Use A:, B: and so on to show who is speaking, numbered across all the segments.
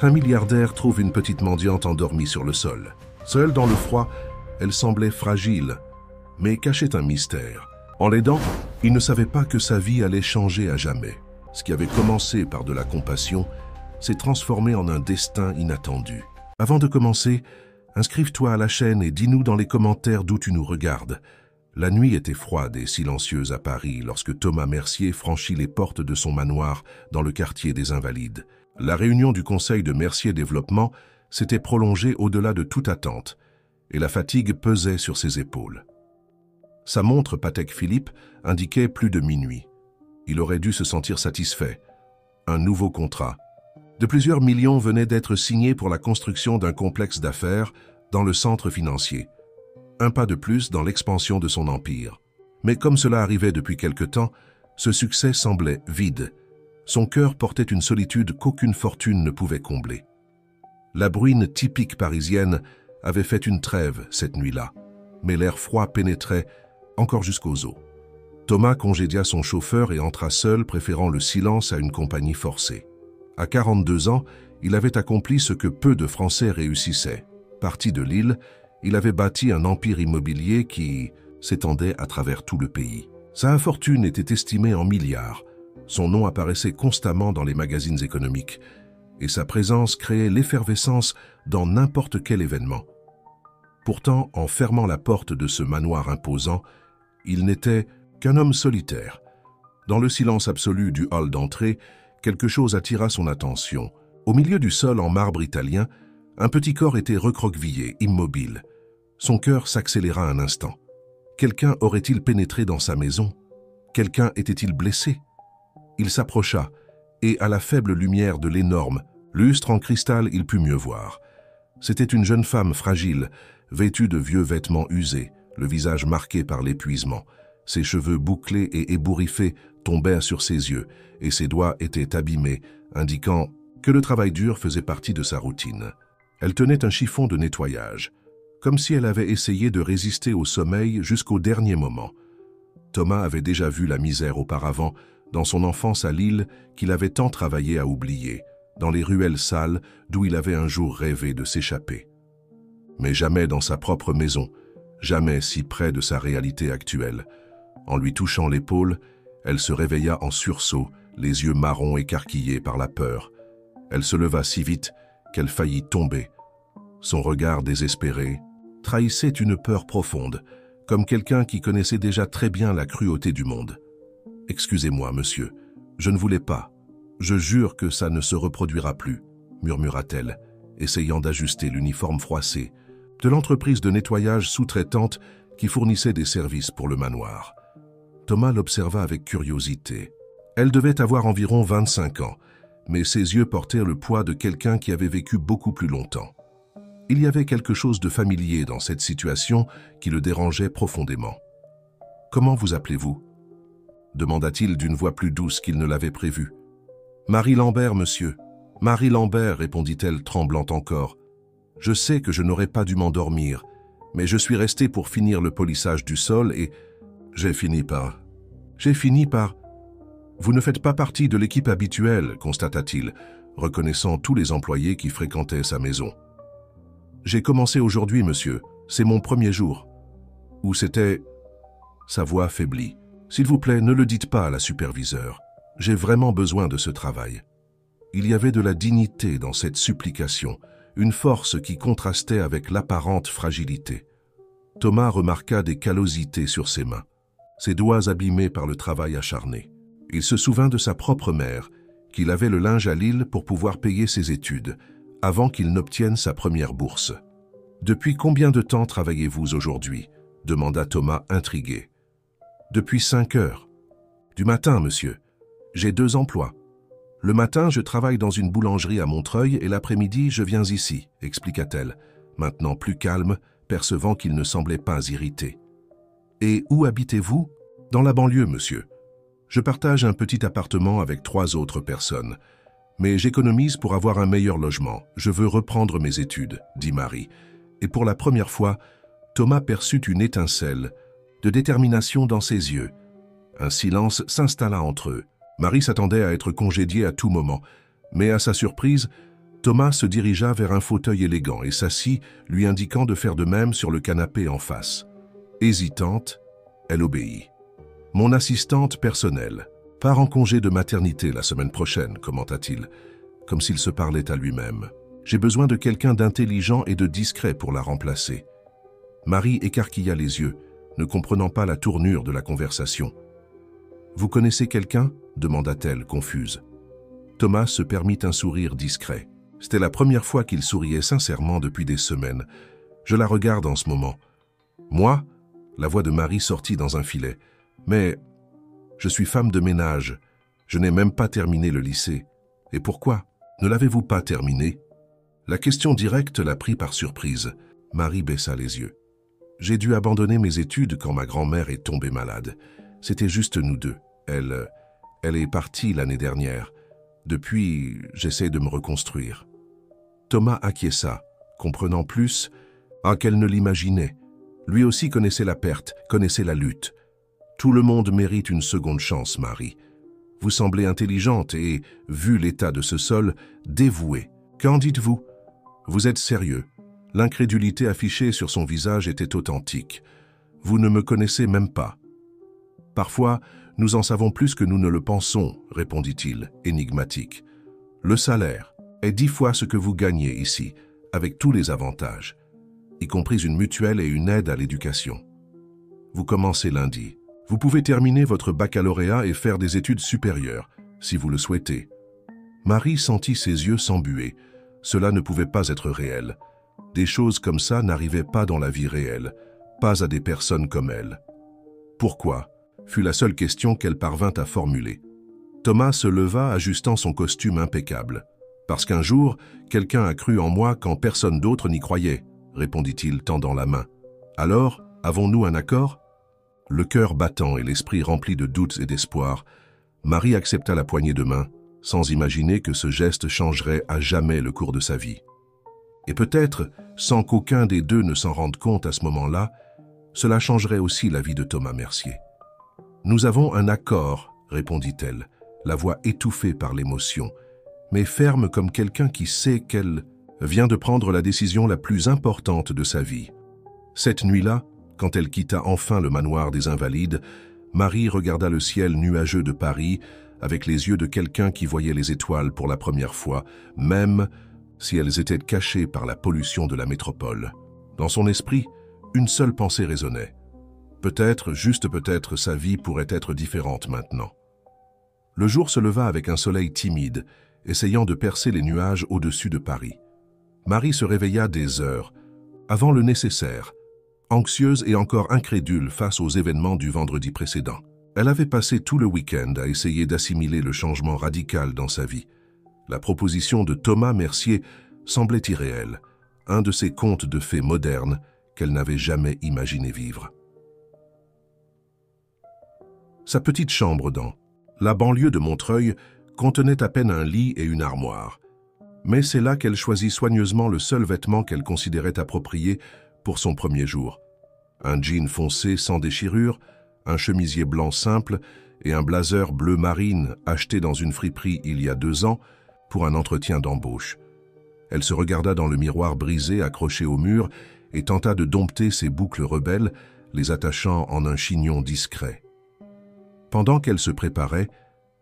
A: Un milliardaire trouve une petite mendiante endormie sur le sol. Seule dans le froid, elle semblait fragile, mais cachait un mystère. En l'aidant, il ne savait pas que sa vie allait changer à jamais. Ce qui avait commencé par de la compassion s'est transformé en un destin inattendu. Avant de commencer, inscrive-toi à la chaîne et dis-nous dans les commentaires d'où tu nous regardes. La nuit était froide et silencieuse à Paris lorsque Thomas Mercier franchit les portes de son manoir dans le quartier des Invalides. La réunion du conseil de Mercier Développement s'était prolongée au-delà de toute attente et la fatigue pesait sur ses épaules. Sa montre Patek Philippe indiquait plus de minuit. Il aurait dû se sentir satisfait. Un nouveau contrat de plusieurs millions venait d'être signé pour la construction d'un complexe d'affaires dans le centre financier. Un pas de plus dans l'expansion de son empire. Mais comme cela arrivait depuis quelque temps, ce succès semblait vide. Son cœur portait une solitude qu'aucune fortune ne pouvait combler. La bruine typique parisienne avait fait une trêve cette nuit-là, mais l'air froid pénétrait encore jusqu'aux os. Thomas congédia son chauffeur et entra seul, préférant le silence à une compagnie forcée. À 42 ans, il avait accompli ce que peu de Français réussissaient. Parti de Lille, il avait bâti un empire immobilier qui s'étendait à travers tout le pays. Sa fortune était estimée en milliards. Son nom apparaissait constamment dans les magazines économiques et sa présence créait l'effervescence dans n'importe quel événement. Pourtant, en fermant la porte de ce manoir imposant, il n'était qu'un homme solitaire. Dans le silence absolu du hall d'entrée, quelque chose attira son attention. Au milieu du sol en marbre italien, un petit corps était recroquevillé, immobile. Son cœur s'accéléra un instant. Quelqu'un aurait-il pénétré dans sa maison? Quelqu'un était-il blessé? Il s'approcha, et à la faible lumière de l'énorme lustre en cristal, il put mieux voir. C'était une jeune femme fragile, vêtue de vieux vêtements usés, le visage marqué par l'épuisement. Ses cheveux bouclés et ébouriffés tombèrent sur ses yeux, et ses doigts étaient abîmés, indiquant que le travail dur faisait partie de sa routine. Elle tenait un chiffon de nettoyage, comme si elle avait essayé de résister au sommeil jusqu'au dernier moment. Thomas avait déjà vu la misère auparavant, dans son enfance à Lille qu'il avait tant travaillé à oublier, dans les ruelles sales d'où il avait un jour rêvé de s'échapper. Mais jamais dans sa propre maison, jamais si près de sa réalité actuelle. En lui touchant l'épaule, elle se réveilla en sursaut, les yeux marrons écarquillés par la peur. Elle se leva si vite qu'elle faillit tomber. Son regard désespéré trahissait une peur profonde, comme quelqu'un qui connaissait déjà très bien la cruauté du monde. « Excusez-moi, monsieur, je ne voulais pas. Je jure que ça ne se reproduira plus, » murmura-t-elle, essayant d'ajuster l'uniforme froissé de l'entreprise de nettoyage sous-traitante qui fournissait des services pour le manoir. Thomas l'observa avec curiosité. Elle devait avoir environ 25 ans, mais ses yeux portaient le poids de quelqu'un qui avait vécu beaucoup plus longtemps. Il y avait quelque chose de familier dans cette situation qui le dérangeait profondément. « Comment vous appelez-vous » demanda-t-il d'une voix plus douce qu'il ne l'avait prévu. « Marie Lambert, monsieur. Marie Lambert, répondit-elle, tremblant encore. Je sais que je n'aurais pas dû m'endormir, mais je suis resté pour finir le polissage du sol et j'ai fini par... Vous ne faites pas partie de l'équipe habituelle, constata-t-il, reconnaissant tous les employés qui fréquentaient sa maison. J'ai commencé aujourd'hui, monsieur. C'est mon premier jour. Ou c'était... Sa voix faiblit. S'il vous plaît, ne le dites pas à la superviseure. J'ai vraiment besoin de ce travail. Il y avait de la dignité dans cette supplication, une force qui contrastait avec l'apparente fragilité. Thomas remarqua des callosités sur ses mains, ses doigts abîmés par le travail acharné. Il se souvint de sa propre mère, qui lavait le linge à Lille pour pouvoir payer ses études, avant qu'il n'obtienne sa première bourse. « Depuis combien de temps travaillez-vous aujourd'hui » demanda Thomas intrigué. « Depuis 5 heures. »« Du matin, monsieur. J'ai 2 emplois. Le matin, je travaille dans une boulangerie à Montreuil et l'après-midi, je viens ici, » expliqua-t-elle, maintenant plus calme, percevant qu'il ne semblait pas irrité. « Et où habitez-vous ?»« Dans la banlieue, monsieur. Je partage un petit appartement avec 3 autres personnes. Mais j'économise pour avoir un meilleur logement. Je veux reprendre mes études, » dit Marie. Et pour la première fois, Thomas perçut une étincelle de détermination dans ses yeux. Un silence s'installa entre eux. Marie s'attendait à être congédiée à tout moment, mais à sa surprise, Thomas se dirigea vers un fauteuil élégant et s'assit, lui indiquant de faire de même sur le canapé en face. Hésitante, elle obéit. « Mon assistante personnelle part en congé de maternité la semaine prochaine, commenta-t-il, comme s'il se parlait à lui-même. J'ai besoin de quelqu'un d'intelligent et de discret pour la remplacer. » Marie écarquilla les yeux, ne comprenant pas la tournure de la conversation. « Vous connaissez quelqu'un » demanda-t-elle, confuse. Thomas se permit un sourire discret. C'était la première fois qu'il souriait sincèrement depuis des semaines. « Je la regarde en ce moment. »« Moi ?» La voix de Marie sortit dans un filet. « Mais je suis femme de ménage. Je n'ai même pas terminé le lycée. Et pourquoi? Ne l'avez-vous pas terminé ?» La question directe la prit par surprise. Marie baissa les yeux. « J'ai dû abandonner mes études quand ma grand-mère est tombée malade. C'était juste nous deux. Elle est partie l'année dernière. Depuis, j'essaie de me reconstruire. » Thomas acquiesça, comprenant plus qu'elle ne l'imaginait. Lui aussi connaissait la perte, connaissait la lutte. « Tout le monde mérite une seconde chance, Marie. Vous semblez intelligente et, vu l'état de ce sol, dévouée. Qu'en dites-vous? Vous êtes sérieux. » L'incrédulité affichée sur son visage était authentique. « Vous ne me connaissez même pas. »« Parfois, nous en savons plus que nous ne le pensons, » répondit-il, énigmatique. « Le salaire est 10 fois ce que vous gagnez ici, avec tous les avantages, y compris une mutuelle et une aide à l'éducation. Vous commencez lundi. Vous pouvez terminer votre baccalauréat et faire des études supérieures, si vous le souhaitez. » Marie sentit ses yeux s'embuer. Cela ne pouvait pas être réel. Des choses comme ça n'arrivaient pas dans la vie réelle, pas à des personnes comme elle. « Pourquoi ?» fut la seule question qu'elle parvint à formuler. Thomas se leva, ajustant son costume impeccable. « Parce qu'un jour, quelqu'un a cru en moi quand personne d'autre n'y croyait, » répondit-il, tendant la main. « Alors, avons-nous un accord ?» Le cœur battant et l'esprit rempli de doutes et d'espoir, Marie accepta la poignée de main, sans imaginer que ce geste changerait à jamais le cours de sa vie. Et peut-être, sans qu'aucun des deux ne s'en rende compte à ce moment-là, cela changerait aussi la vie de Thomas Mercier. « Nous avons un accord, » répondit-elle, la voix étouffée par l'émotion, mais ferme comme quelqu'un qui sait qu'elle vient de prendre la décision la plus importante de sa vie. Cette nuit-là, quand elle quitta enfin le manoir des Invalides, Marie regarda le ciel nuageux de Paris avec les yeux de quelqu'un qui voyait les étoiles pour la première fois, même si elles étaient cachées par la pollution de la métropole. Dans son esprit, une seule pensée résonnait. Peut-être, juste peut-être, sa vie pourrait être différente maintenant. Le jour se leva avec un soleil timide, essayant de percer les nuages au-dessus de Paris. Marie se réveilla des heures, avant le nécessaire, anxieuse et encore incrédule face aux événements du vendredi précédent. Elle avait passé tout le week-end à essayer d'assimiler le changement radical dans sa vie. La proposition de Thomas Mercier semblait irréelle, un de ces contes de fées modernes qu'elle n'avait jamais imaginé vivre. Sa petite chambre dans la banlieue de Montreuil contenait à peine un lit et une armoire. Mais c'est là qu'elle choisit soigneusement le seul vêtement qu'elle considérait approprié pour son premier jour. Un jean foncé sans déchirure, un chemisier blanc simple et un blazer bleu marine acheté dans une friperie il y a 2 ans pour un entretien d'embauche. Elle se regarda dans le miroir brisé accroché au mur et tenta de dompter ses boucles rebelles, les attachant en un chignon discret. Pendant qu'elle se préparait,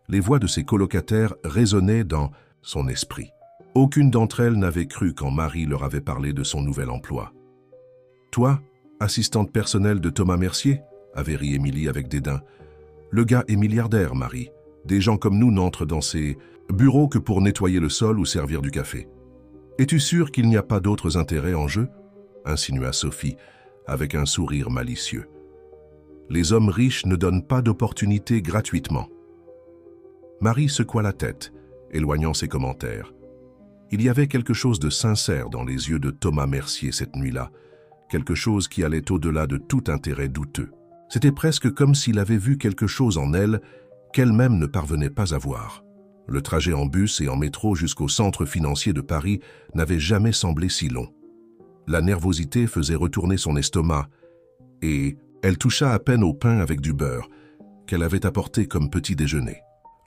A: les voix de ses colocataires résonnaient dans son esprit. Aucune d'entre elles n'avait cru quand Marie leur avait parlé de son nouvel emploi. « Toi, assistante personnelle de Thomas Mercier ?» avait ri Émilie avec dédain. « Le gars est milliardaire, Marie. Des gens comme nous n'entrent dans ces bureaux que pour nettoyer le sol ou servir du café. Es-tu sûre qu'il n'y a pas d'autres intérêts en jeu ?» insinua Sophie, avec un sourire malicieux. « Les hommes riches ne donnent pas d'opportunités gratuitement. » Marie secoua la tête, éloignant ses commentaires. Il y avait quelque chose de sincère dans les yeux de Thomas Mercier cette nuit-là, quelque chose qui allait au-delà de tout intérêt douteux. C'était presque comme s'il avait vu quelque chose en elle qu'elle-même ne parvenait pas à voir. Le trajet en bus et en métro jusqu'au centre financier de Paris n'avait jamais semblé si long. La nervosité faisait retourner son estomac et elle toucha à peine au pain avec du beurre qu'elle avait apporté comme petit déjeuner.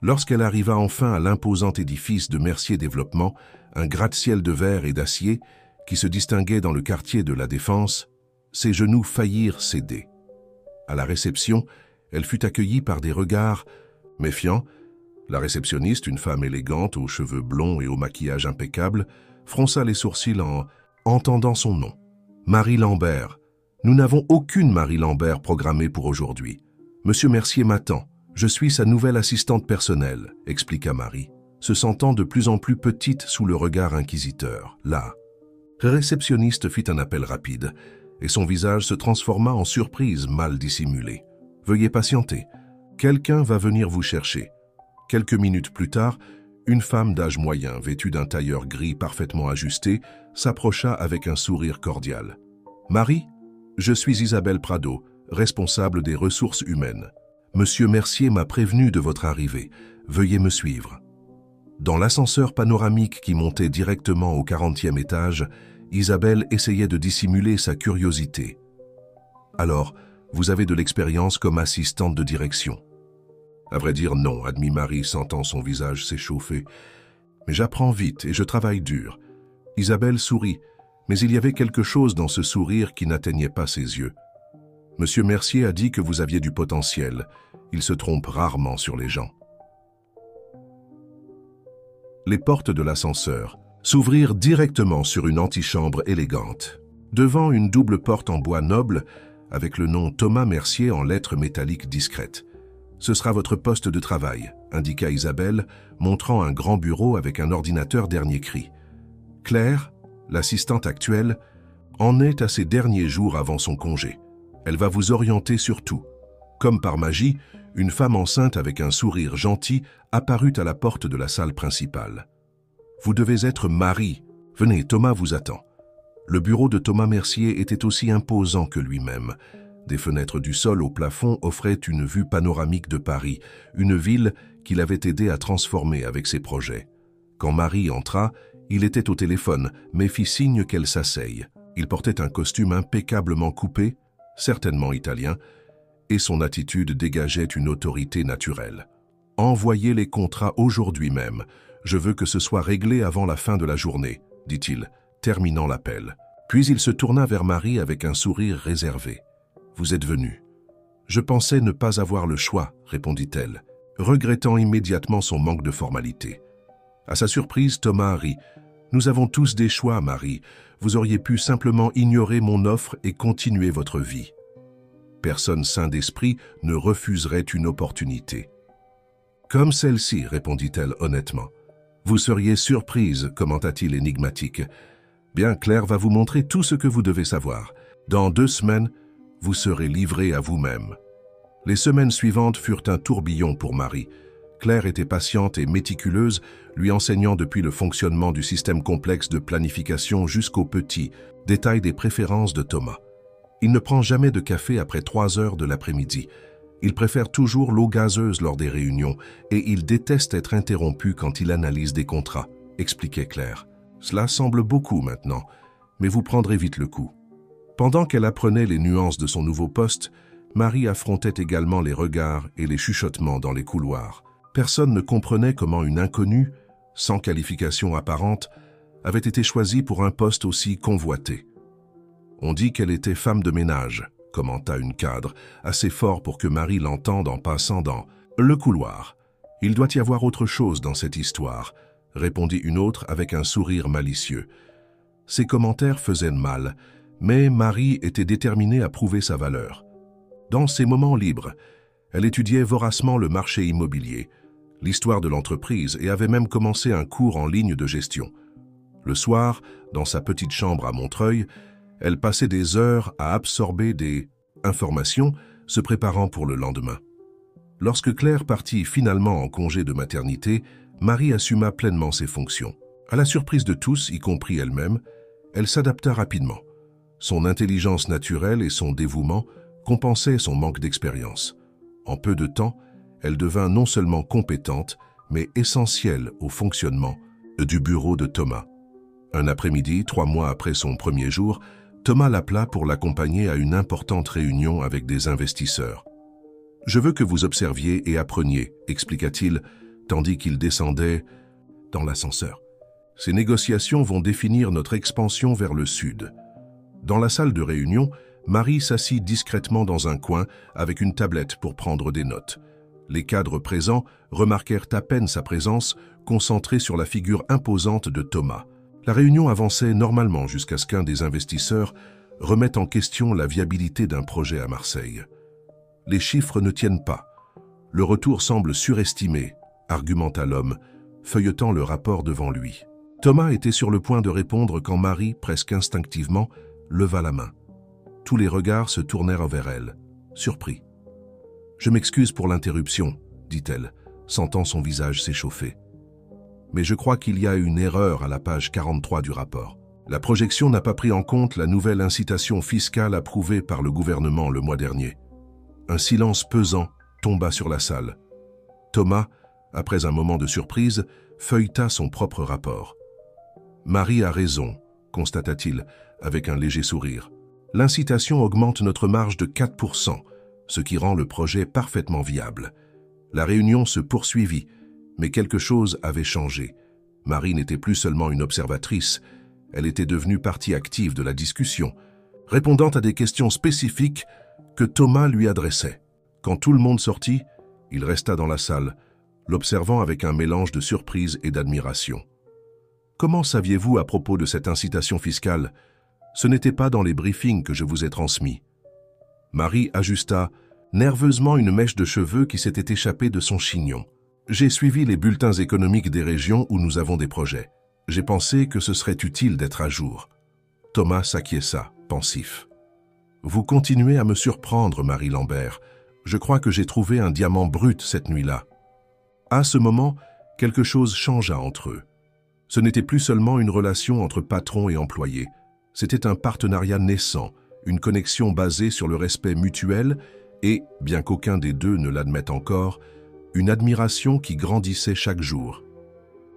A: Lorsqu'elle arriva enfin à l'imposant édifice de Mercier Développement, un gratte-ciel de verre et d'acier qui se distinguait dans le quartier de la Défense, ses genoux faillirent céder. À la réception, elle fut accueillie par des regards méfiants. La réceptionniste, une femme élégante, aux cheveux blonds et au maquillage impeccable, fronça les sourcils en entendant son nom. Marie Lambert. Nous n'avons aucune Marie Lambert programmée pour aujourd'hui. Monsieur Mercier m'attend. Je suis sa nouvelle assistante personnelle, expliqua Marie, se sentant de plus en plus petite sous le regard inquisiteur. La réceptionniste fit un appel rapide, et son visage se transforma en surprise mal dissimulée. Veuillez patienter. Quelqu'un va venir vous chercher. Quelques minutes plus tard, une femme d'âge moyen, vêtue d'un tailleur gris parfaitement ajusté, s'approcha avec un sourire cordial. « Marie, je suis Isabelle Prado, responsable des ressources humaines. Monsieur Mercier m'a prévenu de votre arrivée. Veuillez me suivre. » Dans l'ascenseur panoramique qui montait directement au 40e étage, Isabelle essayait de dissimuler sa curiosité. « Alors, vous avez de l'expérience comme assistante de direction. » « À vrai dire, non, admit Marie, sentant son visage s'échauffer. « Mais j'apprends vite et je travaille dur. » Isabelle sourit, mais il y avait quelque chose dans ce sourire qui n'atteignait pas ses yeux. « Monsieur Mercier a dit que vous aviez du potentiel. Il se trompe rarement sur les gens. » Les portes de l'ascenseur s'ouvrirent directement sur une antichambre élégante. Devant une double porte en bois noble, avec le nom Thomas Mercier en lettres métalliques discrètes. « Ce sera votre poste de travail », indiqua Isabelle, montrant un grand bureau avec un ordinateur dernier cri. Claire, l'assistante actuelle, en est à ses derniers jours avant son congé. Elle va vous orienter sur tout. Comme par magie, une femme enceinte avec un sourire gentil apparut à la porte de la salle principale. « Vous devez être Marie. Venez, Thomas vous attend. » Le bureau de Thomas Mercier était aussi imposant que lui-même. Des fenêtres du sol au plafond offraient une vue panoramique de Paris, une ville qu'il avait aidé à transformer avec ses projets. Quand Marie entra, il était au téléphone, mais fit signe qu'elle s'asseye. Il portait un costume impeccablement coupé, certainement italien, et son attitude dégageait une autorité naturelle. « Envoyez les contrats aujourd'hui même. Je veux que ce soit réglé avant la fin de la journée, » dit-il, terminant l'appel. Puis il se tourna vers Marie avec un sourire réservé. « Vous êtes venue. »« Je pensais ne pas avoir le choix, » répondit-elle, regrettant immédiatement son manque de formalité. À sa surprise, Thomas rit. « Nous avons tous des choix, Marie. Vous auriez pu simplement ignorer mon offre et continuer votre vie. » Personne sain d'esprit ne refuserait une opportunité. « Comme celle-ci, » répondit-elle honnêtement. « Vous seriez surprise, » commenta-t-il énigmatique. « Bien, Claire va vous montrer tout ce que vous devez savoir. Dans 2 semaines, vous serez livré à vous-même. » Les semaines suivantes furent un tourbillon pour Marie. Claire était patiente et méticuleuse, lui enseignant depuis le fonctionnement du système complexe de planification jusqu'aux petits détails des préférences de Thomas. Il ne prend jamais de café après 3 heures de l'après-midi. Il préfère toujours l'eau gazeuse lors des réunions et il déteste être interrompu quand il analyse des contrats, expliquait Claire. Cela semble beaucoup maintenant, mais vous prendrez vite le coup. Pendant qu'elle apprenait les nuances de son nouveau poste, Marie affrontait également les regards et les chuchotements dans les couloirs. Personne ne comprenait comment une inconnue, sans qualification apparente, avait été choisie pour un poste aussi convoité. « On dit qu'elle était femme de ménage », commenta une cadre, assez fort pour que Marie l'entende en passant dans le couloir. « Il doit y avoir autre chose dans cette histoire », répondit une autre avec un sourire malicieux. Ces commentaires faisaient mal, mais Marie était déterminée à prouver sa valeur. Dans ses moments libres, elle étudiait voracement le marché immobilier, l'histoire de l'entreprise et avait même commencé un cours en ligne de gestion. Le soir, dans sa petite chambre à Montreuil, elle passait des heures à absorber des informations, se préparant pour le lendemain. Lorsque Claire partit finalement en congé de maternité, Marie assuma pleinement ses fonctions. À la surprise de tous, y compris elle-même, elle s'adapta rapidement. Son intelligence naturelle et son dévouement compensaient son manque d'expérience. En peu de temps, elle devint non seulement compétente, mais essentielle au fonctionnement du bureau de Thomas. Un après-midi, 3 mois après son premier jour, Thomas l'appela pour l'accompagner à une importante réunion avec des investisseurs. « Je veux que vous observiez et appreniez », expliqua-t-il, tandis qu'il descendait dans l'ascenseur. Ces négociations vont définir notre expansion vers le sud. » Dans la salle de réunion, Marie s'assit discrètement dans un coin avec une tablette pour prendre des notes. Les cadres présents remarquèrent à peine sa présence, concentrés sur la figure imposante de Thomas. La réunion avançait normalement jusqu'à ce qu'un des investisseurs remette en question la viabilité d'un projet à Marseille. « Les chiffres ne tiennent pas. Le retour semble surestimé », argumenta l'homme, feuilletant le rapport devant lui. Thomas était sur le point de répondre quand Marie, presque instinctivement, leva la main. Tous les regards se tournèrent vers elle, surpris. « Je m'excuse pour l'interruption, » dit-elle, sentant son visage s'échauffer. « Mais je crois qu'il y a une erreur à la page 43 du rapport. La projection n'a pas pris en compte la nouvelle incitation fiscale approuvée par le gouvernement le mois dernier. » Un silence pesant tomba sur la salle. Thomas, après un moment de surprise, feuilleta son propre rapport. « Marie a raison, » constata-t-il, avec un léger sourire. « L'incitation augmente notre marge de 4%, ce qui rend le projet parfaitement viable. » La réunion se poursuivit, mais quelque chose avait changé. Marie n'était plus seulement une observatrice, elle était devenue partie active de la discussion, répondant à des questions spécifiques que Thomas lui adressait. Quand tout le monde sortit, il resta dans la salle, l'observant avec un mélange de surprise et d'admiration. « Comment saviez-vous à propos de cette incitation fiscale? Ce n'était pas dans les briefings que je vous ai transmis. » Marie ajusta nerveusement une mèche de cheveux qui s'était échappée de son chignon. « J'ai suivi les bulletins économiques des régions où nous avons des projets. J'ai pensé que ce serait utile d'être à jour. » Thomas s'acquiesça, pensif. « Vous continuez à me surprendre, Marie Lambert. Je crois que j'ai trouvé un diamant brut cette nuit-là. » À ce moment, quelque chose changea entre eux. Ce n'était plus seulement une relation entre patron et employé. C'était un partenariat naissant, une connexion basée sur le respect mutuel et, bien qu'aucun des deux ne l'admette encore, une admiration qui grandissait chaque jour.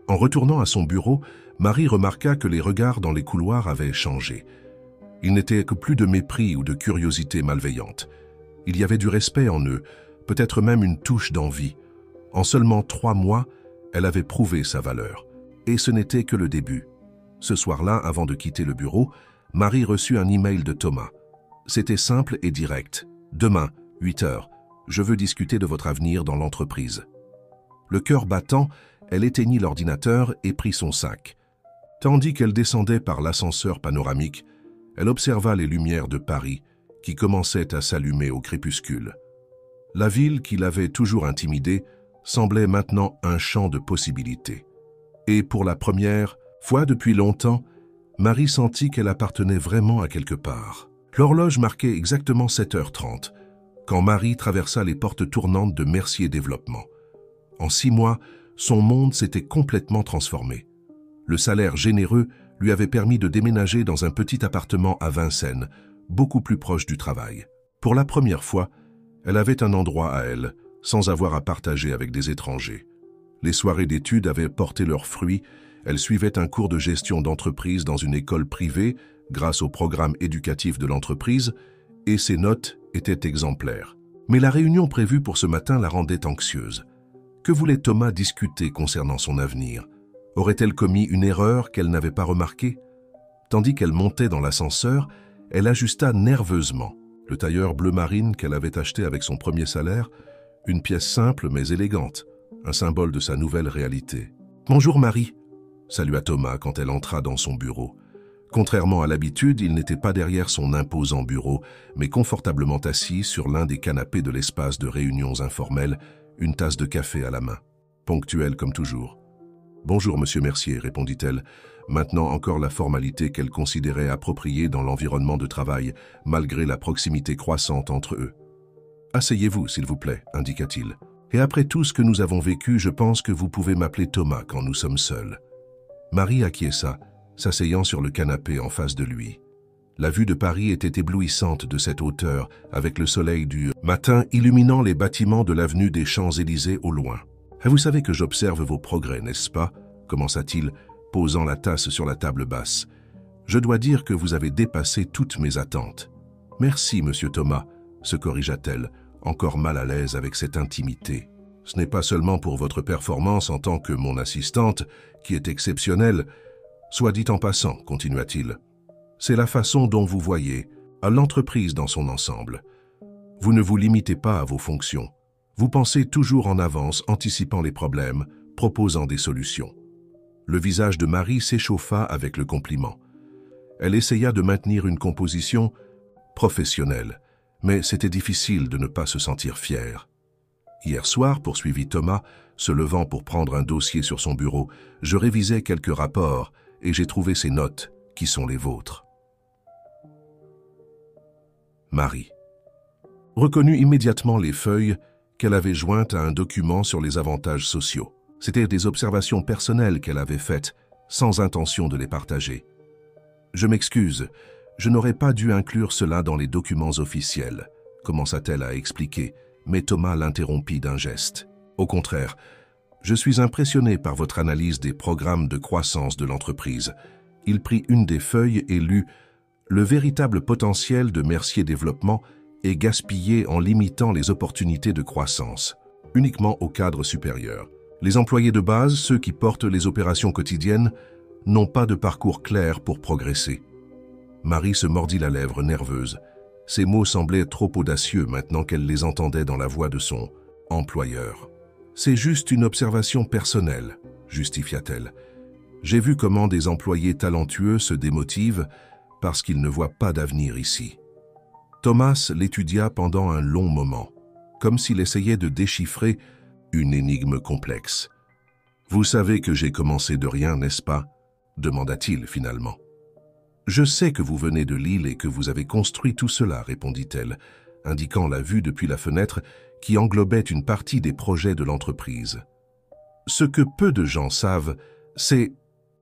A: En retournant à son bureau, Marie remarqua que les regards dans les couloirs avaient changé. Il n'était que plus de mépris ou de curiosité malveillante. Il y avait du respect en eux, peut-être même une touche d'envie. En seulement 3 mois, elle avait prouvé sa valeur. Et ce n'était que le début. Ce soir-là, avant de quitter le bureau, Marie reçut un email de Thomas. C'était simple et direct. « Demain, 8 heures, je veux discuter de votre avenir dans l'entreprise. » Le cœur battant, elle éteignit l'ordinateur et prit son sac. Tandis qu'elle descendait par l'ascenseur panoramique, elle observa les lumières de Paris qui commençaient à s'allumer au crépuscule. La ville qui l'avait toujours intimidée semblait maintenant un champ de possibilités. Et pour la première fois depuis longtemps, Marie sentit qu'elle appartenait vraiment à quelque part. L'horloge marquait exactement 7h30, quand Marie traversa les portes tournantes de Mercier Développement. En 6 mois, son monde s'était complètement transformé. Le salaire généreux lui avait permis de déménager dans un petit appartement à Vincennes, beaucoup plus proche du travail. Pour la première fois, elle avait un endroit à elle, sans avoir à partager avec des étrangers. Les soirées d'études avaient porté leurs fruits, elle suivait un cours de gestion d'entreprise dans une école privée grâce au programme éducatif de l'entreprise et ses notes étaient exemplaires. Mais la réunion prévue pour ce matin la rendait anxieuse. Que voulait Thomas discuter concernant son avenir? Aurait-elle commis une erreur qu'elle n'avait pas remarquée? Tandis qu'elle montait dans l'ascenseur, elle ajusta nerveusement le tailleur bleu marine qu'elle avait acheté avec son premier salaire, une pièce simple mais élégante, un symbole de sa nouvelle réalité. « Bonjour Marie », salua Thomas quand elle entra dans son bureau. Contrairement à l'habitude, il n'était pas derrière son imposant bureau, mais confortablement assis sur l'un des canapés de l'espace de réunions informelles, une tasse de café à la main. Ponctuelle comme toujours. « Bonjour, monsieur Mercier », répondit-elle, maintenant encore la formalité qu'elle considérait appropriée dans l'environnement de travail, malgré la proximité croissante entre eux. « Asseyez-vous, s'il vous plaît », indiqua-t-il. « Et après tout ce que nous avons vécu, je pense que vous pouvez m'appeler Thomas quand nous sommes seuls. » Marie acquiesça, s'asseyant sur le canapé en face de lui. La vue de Paris était éblouissante de cette hauteur, avec le soleil du matin illuminant les bâtiments de l'avenue des Champs-Élysées au loin. « Vous savez que j'observe vos progrès, n'est-ce pas ?» commença-t-il, posant la tasse sur la table basse. « Je dois dire que vous avez dépassé toutes mes attentes. »« Merci, monsieur Thomas », se corrigea-t-elle, encore mal à l'aise avec cette intimité. « Ce n'est pas seulement pour votre performance en tant que mon assistante, qui est exceptionnelle, Soit dit en passant, continua-t-il, c'est la façon dont vous voyez à l'entreprise dans son ensemble. Vous ne vous limitez pas à vos fonctions. Vous pensez toujours en avance, anticipant les problèmes, proposant des solutions. Le visage de Marie s'échauffa avec le compliment. Elle essaya de maintenir une composition professionnelle, mais c'était difficile de ne pas se sentir fière. Hier soir, poursuivit Thomas, se levant pour prendre un dossier sur son bureau, je révisais quelques rapports et j'ai trouvé ces notes qui sont les vôtres. Marie reconnut immédiatement les feuilles qu'elle avait jointes à un document sur les avantages sociaux. C'étaient des observations personnelles qu'elle avait faites, sans intention de les partager. « Je m'excuse, je n'aurais pas dû inclure cela dans les documents officiels », commença-t-elle à expliquer, mais Thomas l'interrompit d'un geste. « Au contraire, je suis impressionné par votre analyse des programmes de croissance de l'entreprise. » Il prit une des feuilles et lut « Le véritable potentiel de Mercier Développement est gaspillé en limitant les opportunités de croissance, uniquement au cadre supérieur. Les employés de base, ceux qui portent les opérations quotidiennes, n'ont pas de parcours clair pour progresser. » Marie se mordit la lèvre nerveuse. Ces mots semblaient trop audacieux maintenant qu'elle les entendait dans la voix de son employeur. « C'est juste une observation personnelle, » justifia-t-elle. « J'ai vu comment des employés talentueux se démotivent parce qu'ils ne voient pas d'avenir ici. » Thomas l'étudia pendant un long moment, comme s'il essayait de déchiffrer une énigme complexe. « Vous savez que j'ai commencé de rien, n'est-ce pas ?» demanda-t-il finalement. « Je sais que vous venez de Lille et que vous avez construit tout cela, » répondit-elle, indiquant la vue depuis la fenêtre qui englobait une partie des projets de l'entreprise. « Ce que peu de gens savent, c'est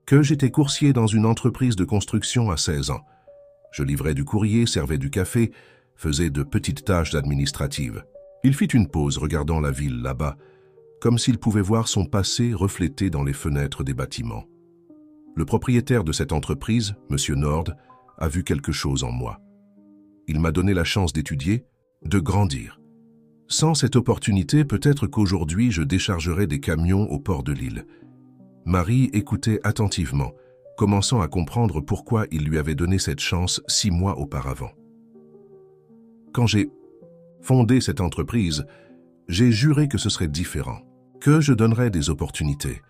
A: que j'étais coursier dans une entreprise de construction à 16 ans. Je livrais du courrier, servais du café, faisais de petites tâches administratives. » Il fit une pause regardant la ville là-bas, comme s'il pouvait voir son passé reflété dans les fenêtres des bâtiments. Le propriétaire de cette entreprise, M. Nord, a vu quelque chose en moi. Il m'a donné la chance d'étudier, de grandir. Sans cette opportunité, peut-être qu'aujourd'hui je déchargerais des camions au port de Lille. Marie écoutait attentivement, commençant à comprendre pourquoi il lui avait donné cette chance 6 mois auparavant. Quand j'ai fondé cette entreprise, j'ai juré que ce serait différent, que je donnerais des opportunités.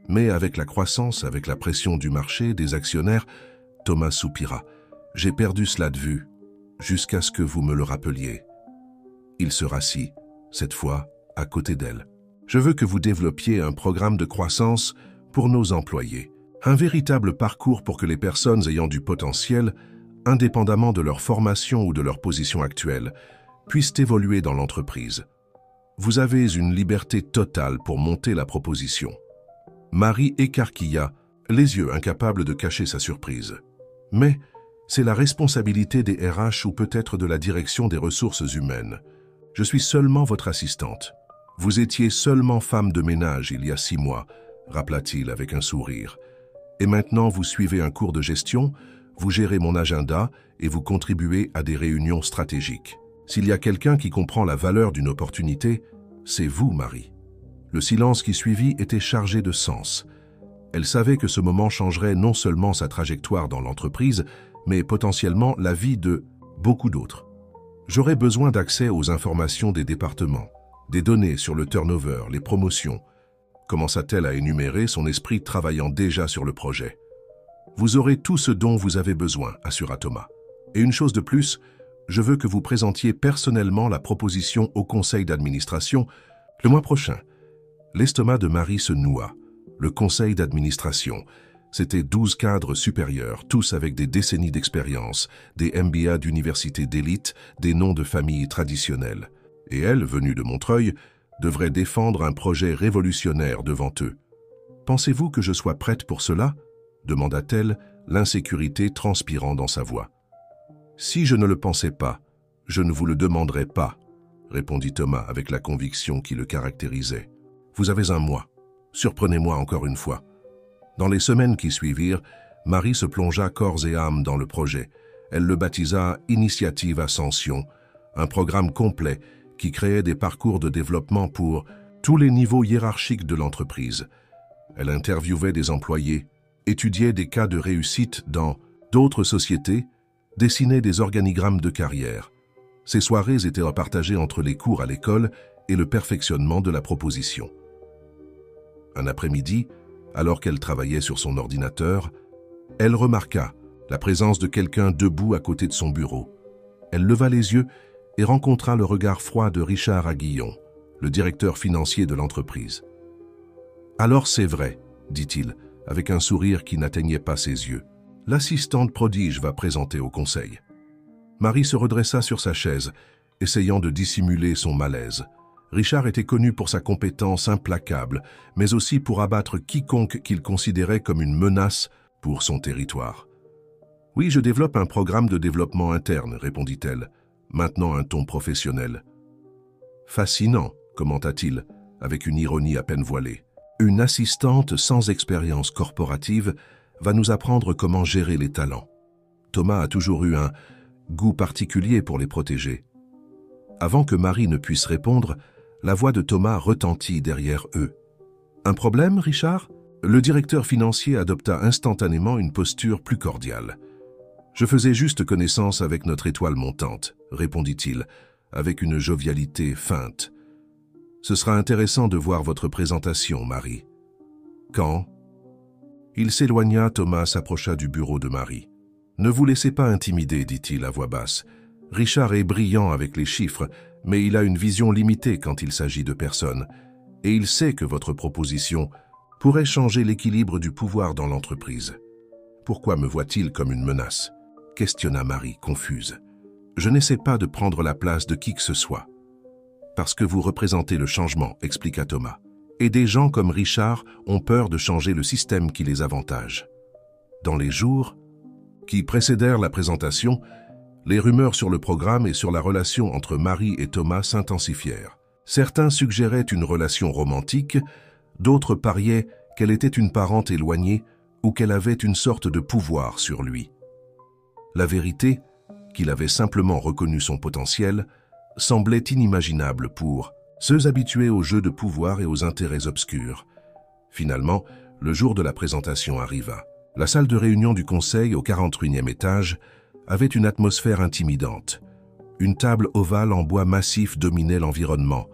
A: Mais avec la croissance, avec la pression du marché, des actionnaires, Thomas soupira. J'ai perdu cela de vue, jusqu'à ce que vous me le rappeliez. Il se rassit, cette fois, à côté d'elle. Je veux que vous développiez un programme de croissance pour nos employés. Un véritable parcours pour que les personnes ayant du potentiel, indépendamment de leur formation ou de leur position actuelle, puissent évoluer dans l'entreprise. Vous avez une liberté totale pour monter la proposition. Marie écarquilla, les yeux incapables de cacher sa surprise. Mais c'est la responsabilité des RH ou peut-être de la direction des ressources humaines. Je suis seulement votre assistante. Vous étiez seulement femme de ménage il y a 6 mois, rappela-t-il avec un sourire. Et maintenant vous suivez un cours de gestion, vous gérez mon agenda et vous contribuez à des réunions stratégiques. S'il y a quelqu'un qui comprend la valeur d'une opportunité, c'est vous, Marie. Le silence qui suivit était chargé de sens. Elle savait que ce moment changerait non seulement sa trajectoire dans l'entreprise, mais potentiellement la vie de beaucoup d'autres. J'aurais besoin d'accès aux informations des départements, des données sur le turnover, les promotions. Commença-t-elle à énumérer, son esprit travaillant déjà sur le projet. Vous aurez tout ce dont vous avez besoin, assura Thomas. Et une chose de plus, je veux que vous présentiez personnellement la proposition au conseil d'administration le mois prochain. L'estomac de Marie se noua. Le conseil d'administration, c'était 12 cadres supérieurs, tous avec des décennies d'expérience, des MBA d'universités d'élite, des noms de familles traditionnelles. Et elle, venue de Montreuil, devrait défendre un projet révolutionnaire devant eux. « Pensez-vous que je sois prête pour cela ?» demanda-t-elle, l'insécurité transpirant dans sa voix. « Si je ne le pensais pas, je ne vous le demanderais pas, » répondit Thomas avec la conviction qui le caractérisait. « Vous avez un mois. Surprenez-moi encore une fois. » Dans les semaines qui suivirent, Marie se plongea corps et âme dans le projet. Elle le baptisa « Initiative Ascension », un programme complet qui créait des parcours de développement pour tous les niveaux hiérarchiques de l'entreprise. Elle interviewait des employés, étudiait des cas de réussite dans d'autres sociétés, dessinait des organigrammes de carrière. Ces soirées étaient repartagées entre les cours à l'école et le perfectionnement de la proposition. Un après-midi, alors qu'elle travaillait sur son ordinateur, elle remarqua la présence de quelqu'un debout à côté de son bureau. Elle leva les yeux et rencontra le regard froid de Richard Aguillon, le directeur financier de l'entreprise. « Alors c'est vrai, dit-il, avec un sourire qui n'atteignait pas ses yeux. L'assistante prodige va présenter au conseil. » Marie se redressa sur sa chaise, essayant de dissimuler son malaise. Richard était connu pour sa compétence implacable, mais aussi pour abattre quiconque qu'il considérait comme une menace pour son territoire. « Oui, je développe un programme de développement interne, répondit-elle, maintenant un ton professionnel. « Fascinant, commenta-t-il, avec une ironie à peine voilée. Une assistante sans expérience corporative va nous apprendre comment gérer les talents. Thomas a toujours eu un goût particulier pour les protéger. » Avant que Marie ne puisse répondre, la voix de Thomas retentit derrière eux. « Un problème, Richard ?» Le directeur financier adopta instantanément une posture plus cordiale. « Je faisais juste connaissance avec notre étoile montante, » répondit-il, avec une jovialité feinte. « Ce sera intéressant de voir votre présentation, Marie. »« Quand ?» Il s'éloigna, Thomas s'approcha du bureau de Marie. « Ne vous laissez pas intimider, dit-il à voix basse. Richard est brillant avec les chiffres, mais il a une vision limitée quand il s'agit de personnes. Et il sait que votre proposition pourrait changer l'équilibre du pouvoir dans l'entreprise. Pourquoi me voit-il comme une menace ?» questionna Marie, confuse. « Je n'essaie pas de prendre la place de qui que ce soit. »« Parce que vous représentez le changement, » expliqua Thomas. « Et des gens comme Richard ont peur de changer le système qui les avantage. » Dans les jours qui précédèrent la présentation, les rumeurs sur le programme et sur la relation entre Marie et Thomas s'intensifièrent. Certains suggéraient une relation romantique, d'autres pariaient qu'elle était une parente éloignée ou qu'elle avait une sorte de pouvoir sur lui. La vérité, qu'il avait simplement reconnu son potentiel, semblait inimaginable pour ceux habitués aux jeux de pouvoir et aux intérêts obscurs. Finalement, le jour de la présentation arriva. La salle de réunion du conseil au 41e étage avait une atmosphère intimidante. Une table ovale en bois massif dominait l'environnement,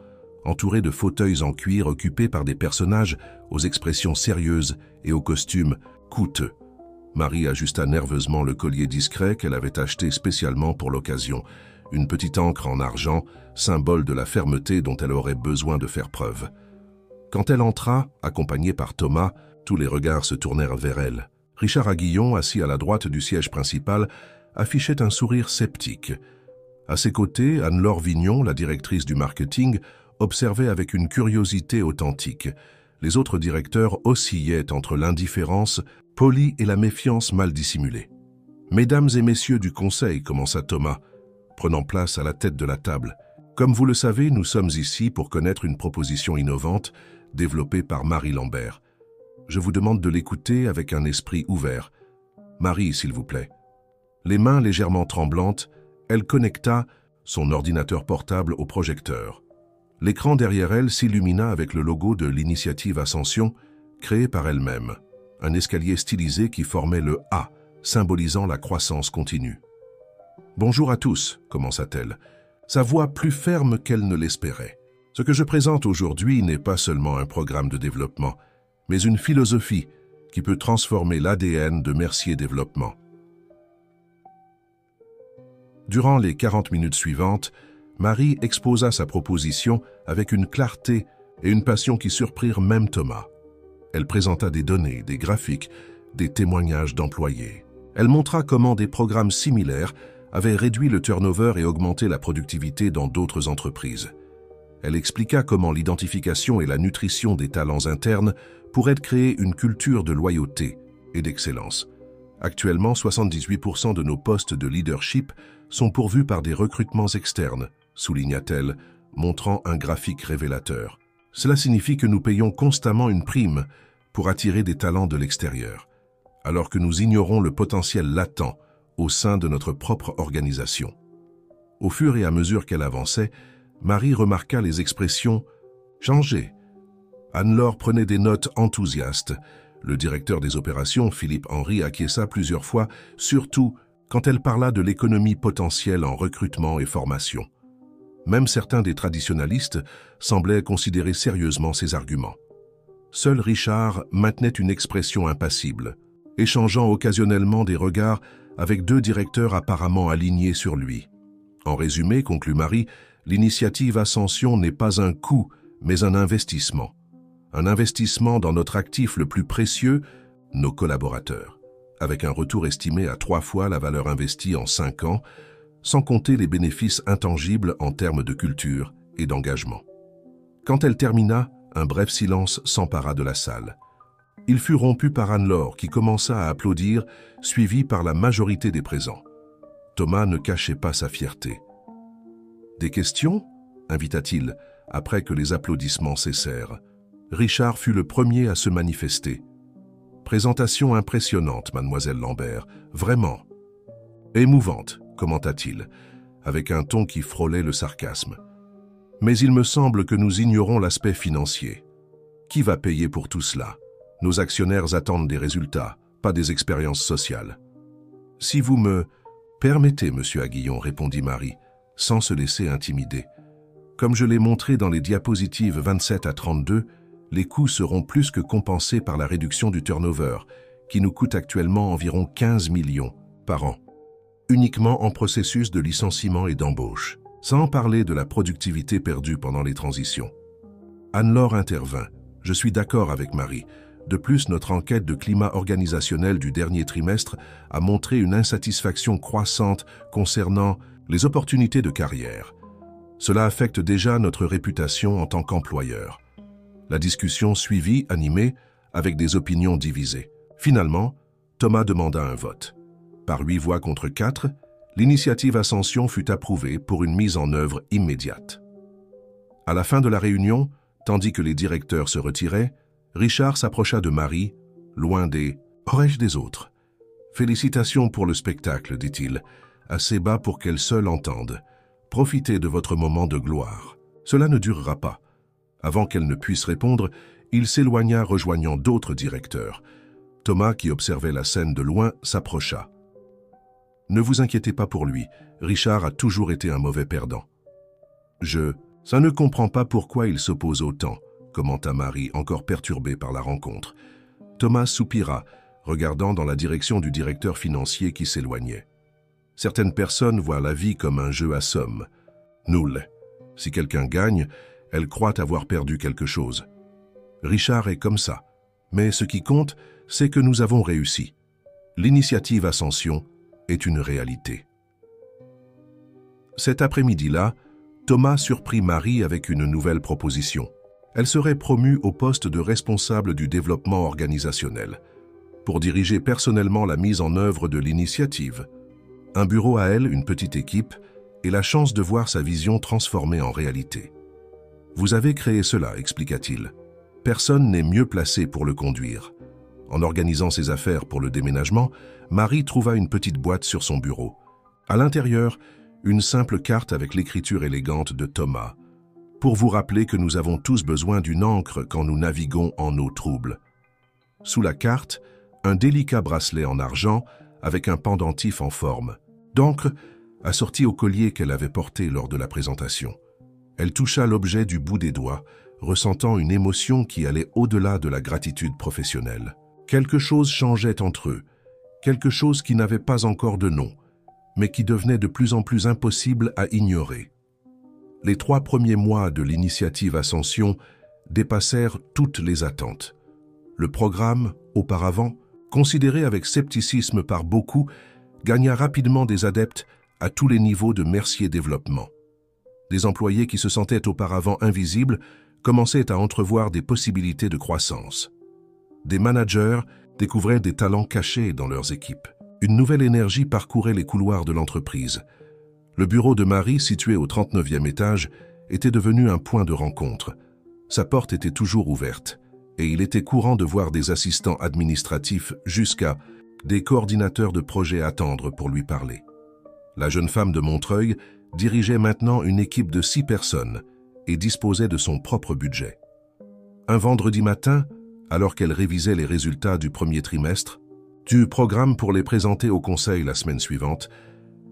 A: entourée de fauteuils en cuir occupés par des personnages aux expressions sérieuses et aux costumes coûteux. Marie ajusta nerveusement le collier discret qu'elle avait acheté spécialement pour l'occasion, une petite ancre en argent, symbole de la fermeté dont elle aurait besoin de faire preuve. Quand elle entra, accompagnée par Thomas, tous les regards se tournèrent vers elle. Richard Aguillon, assis à la droite du siège principal, affichait un sourire sceptique. À ses côtés, Anne-Laure Vignon, la directrice du marketing, observait avec une curiosité authentique. Les autres directeurs oscillaient entre l'indifférence polie et la méfiance mal dissimulée. « Mesdames et messieurs du conseil, » commença Thomas, prenant place à la tête de la table. « Comme vous le savez, nous sommes ici pour connaître une proposition innovante développée par Marie Lambert. Je vous demande de l'écouter avec un esprit ouvert. Marie, s'il vous plaît. » Les mains légèrement tremblantes, elle connecta son ordinateur portable au projecteur. L'écran derrière elle s'illumina avec le logo de l'initiative Ascension, créée par elle-même, un escalier stylisé qui formait le A, symbolisant la croissance continue. « Bonjour à tous », commença-t-elle, sa voix plus ferme qu'elle ne l'espérait. « Ce que je présente aujourd'hui n'est pas seulement un programme de développement, mais une philosophie qui peut transformer l'ADN de Mercier Développement. » Durant les 40 minutes suivantes, Marie exposa sa proposition avec une clarté et une passion qui surprirent même Thomas. Elle présenta des données, des graphiques, des témoignages d'employés. Elle montra comment des programmes similaires avaient réduit le turnover et augmenté la productivité dans d'autres entreprises. Elle expliqua comment l'identification et la nutrition des talents internes pourraient créer une culture de loyauté et d'excellence. Actuellement, 78% de nos postes de leadership sont pourvus par des recrutements externes, souligna-t-elle, montrant un graphique révélateur. Cela signifie que nous payons constamment une prime pour attirer des talents de l'extérieur, alors que nous ignorons le potentiel latent au sein de notre propre organisation. Au fur et à mesure qu'elle avançait, Marie remarqua les expressions « changer ». Anne-Laure prenait des notes enthousiastes, Le directeur des opérations, Philippe Henry, acquiesça plusieurs fois, surtout quand elle parla de l'économie potentielle en recrutement et formation. Même certains des traditionalistes semblaient considérer sérieusement ces arguments. Seul Richard maintenait une expression impassible, échangeant occasionnellement des regards avec deux directeurs apparemment alignés sur lui. En résumé, conclut Marie, l'initiative Ascension n'est pas un coût, mais un investissement. Un investissement dans notre actif le plus précieux, nos collaborateurs, avec un retour estimé à 3 fois la valeur investie en 5 ans, sans compter les bénéfices intangibles en termes de culture et d'engagement. Quand elle termina, un bref silence s'empara de la salle. Il fut rompu par Anne-Laure qui commença à applaudir, suivie par la majorité des présents. Thomas ne cachait pas sa fierté. « Des questions ?» invita-t-il, après que les applaudissements cessèrent. Richard fut le premier à se manifester. « Présentation impressionnante, mademoiselle Lambert, vraiment. »« Émouvante », commenta-t-il, avec un ton qui frôlait le sarcasme. « Mais il me semble que nous ignorons l'aspect financier. Qui va payer pour tout cela? Nos actionnaires attendent des résultats, pas des expériences sociales. »« Si vous me permettez, monsieur Aguillon, répondit Marie, sans se laisser intimider. Comme je l'ai montré dans les diapositives 27 à 32, les coûts seront plus que compensés par la réduction du turnover, qui nous coûte actuellement environ 15 millions par an, uniquement en processus de licenciement et d'embauche, sans parler de la productivité perdue pendant les transitions. Anne-Laure intervint. Je suis d'accord avec Marie. De plus, notre enquête de climat organisationnel du dernier trimestre a montré une insatisfaction croissante concernant les opportunités de carrière. Cela affecte déjà notre réputation en tant qu'employeur. La discussion suivit, animée, avec des opinions divisées. Finalement, Thomas demanda un vote. Par 8 voix contre 4, l'initiative Ascension fut approuvée pour une mise en œuvre immédiate. À la fin de la réunion, tandis que les directeurs se retiraient, Richard s'approcha de Marie, loin des oreilles des autres. « Félicitations pour le spectacle, dit-il, assez bas pour qu'elle seule entende. Profitez de votre moment de gloire. Cela ne durera pas. » Avant qu'elle ne puisse répondre, il s'éloigna rejoignant d'autres directeurs. Thomas, qui observait la scène de loin, s'approcha. « Ne vous inquiétez pas pour lui, Richard a toujours été un mauvais perdant. »« Ça ne comprend pas pourquoi il s'oppose autant, » commenta Marie, encore perturbée par la rencontre. Thomas soupira, regardant dans la direction du directeur financier qui s'éloignait. Certaines personnes voient la vie comme un jeu à somme. Nul. Si quelqu'un gagne, elle croit avoir perdu quelque chose. Richard est comme ça. Mais ce qui compte, c'est que nous avons réussi. L'initiative Ascension est une réalité. Cet après-midi-là, Thomas surprit Marie avec une nouvelle proposition. Elle serait promue au poste de responsable du développement organisationnel, pour diriger personnellement la mise en œuvre de l'initiative. Un bureau à elle, une petite équipe, et la chance de voir sa vision transformée en réalité. « Vous avez créé cela, expliqua-t-il. Personne n'est mieux placé pour le conduire. » En organisant ses affaires pour le déménagement, Marie trouva une petite boîte sur son bureau. À l'intérieur, une simple carte avec l'écriture élégante de Thomas. Pour vous rappeler que nous avons tous besoin d'une encre quand nous naviguons en eau trouble. Sous la carte, un délicat bracelet en argent avec un pendentif en forme d'encre assorti au collier qu'elle avait porté lors de la présentation. Elle toucha l'objet du bout des doigts, ressentant une émotion qui allait au-delà de la gratitude professionnelle. Quelque chose changeait entre eux, quelque chose qui n'avait pas encore de nom, mais qui devenait de plus en plus impossible à ignorer. Les 3 premiers mois de l'initiative Ascension dépassèrent toutes les attentes. Le programme, auparavant, considéré avec scepticisme par beaucoup, gagna rapidement des adeptes à tous les niveaux de Mercier Développement. Des employés qui se sentaient auparavant invisibles commençaient à entrevoir des possibilités de croissance. Des managers découvraient des talents cachés dans leurs équipes. Une nouvelle énergie parcourait les couloirs de l'entreprise. Le bureau de Marie, situé au 39e étage, était devenu un point de rencontre. Sa porte était toujours ouverte, et il était courant de voir des assistants administratifs jusqu'à des coordinateurs de projets attendre pour lui parler. La jeune femme de Montreuil dirigeait maintenant une équipe de 6 personnes et disposait de son propre budget. Un vendredi matin, alors qu'elle révisait les résultats du premier trimestre, du programme pour les présenter au conseil la semaine suivante,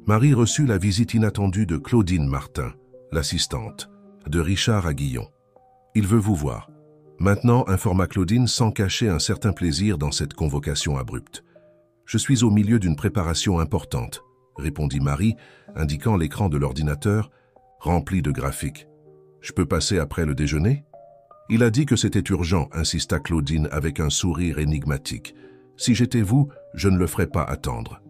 A: Marie reçut la visite inattendue de Claudine Martin, l'assistante, de Richard Aguillon. « Il veut vous voir. » Maintenant, informa Claudine sans cacher un certain plaisir dans cette convocation abrupte. « Je suis au milieu d'une préparation importante, » répondit Marie, indiquant l'écran de l'ordinateur, rempli de graphiques. « Je peux passer après le déjeuner ?» Il a dit que c'était urgent, insista Claudine avec un sourire énigmatique. « Si j'étais vous, je ne le ferais pas attendre. »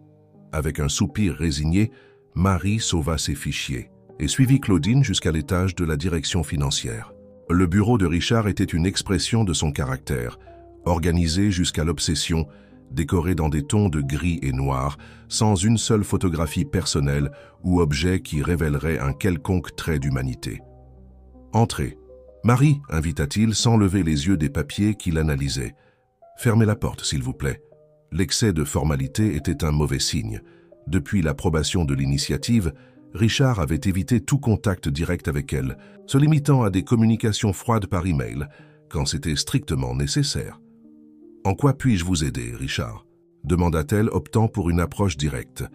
A: Avec un soupir résigné, Marie sauva ses fichiers et suivit Claudine jusqu'à l'étage de la direction financière. Le bureau de Richard était une expression de son caractère, organisé jusqu'à l'obsession, décoré dans des tons de gris et noir, sans une seule photographie personnelle ou objet qui révélerait un quelconque trait d'humanité. « Entrez. »« Marie, invita-t-il sans lever les yeux des papiers qu'il analysait. « Fermez la porte, s'il vous plaît. » L'excès de formalité était un mauvais signe. Depuis l'approbation de l'initiative, Richard avait évité tout contact direct avec elle, se limitant à des communications froides par email, quand c'était strictement nécessaire. « En quoi puis-je vous aider, Richard ?» demanda-t-elle, optant pour une approche directe.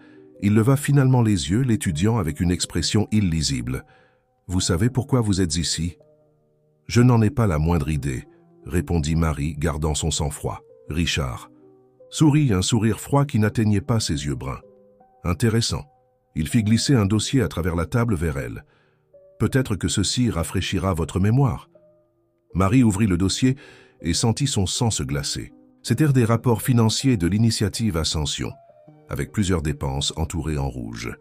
A: Il leva finalement les yeux, l'étudiant avec une expression illisible. « Vous savez pourquoi vous êtes ici ?»« Je n'en ai pas la moindre idée, » répondit Marie, gardant son sang-froid. Richard sourit, un sourire froid qui n'atteignait pas ses yeux bruns. « Intéressant. » Il fit glisser un dossier à travers la table vers elle. « Peut-être que ceci rafraîchira votre mémoire. » Marie ouvrit le dossier et sentit son sang se glacer. C'étaient des rapports financiers de l'initiative Ascension, avec plusieurs dépenses entourées en rouge.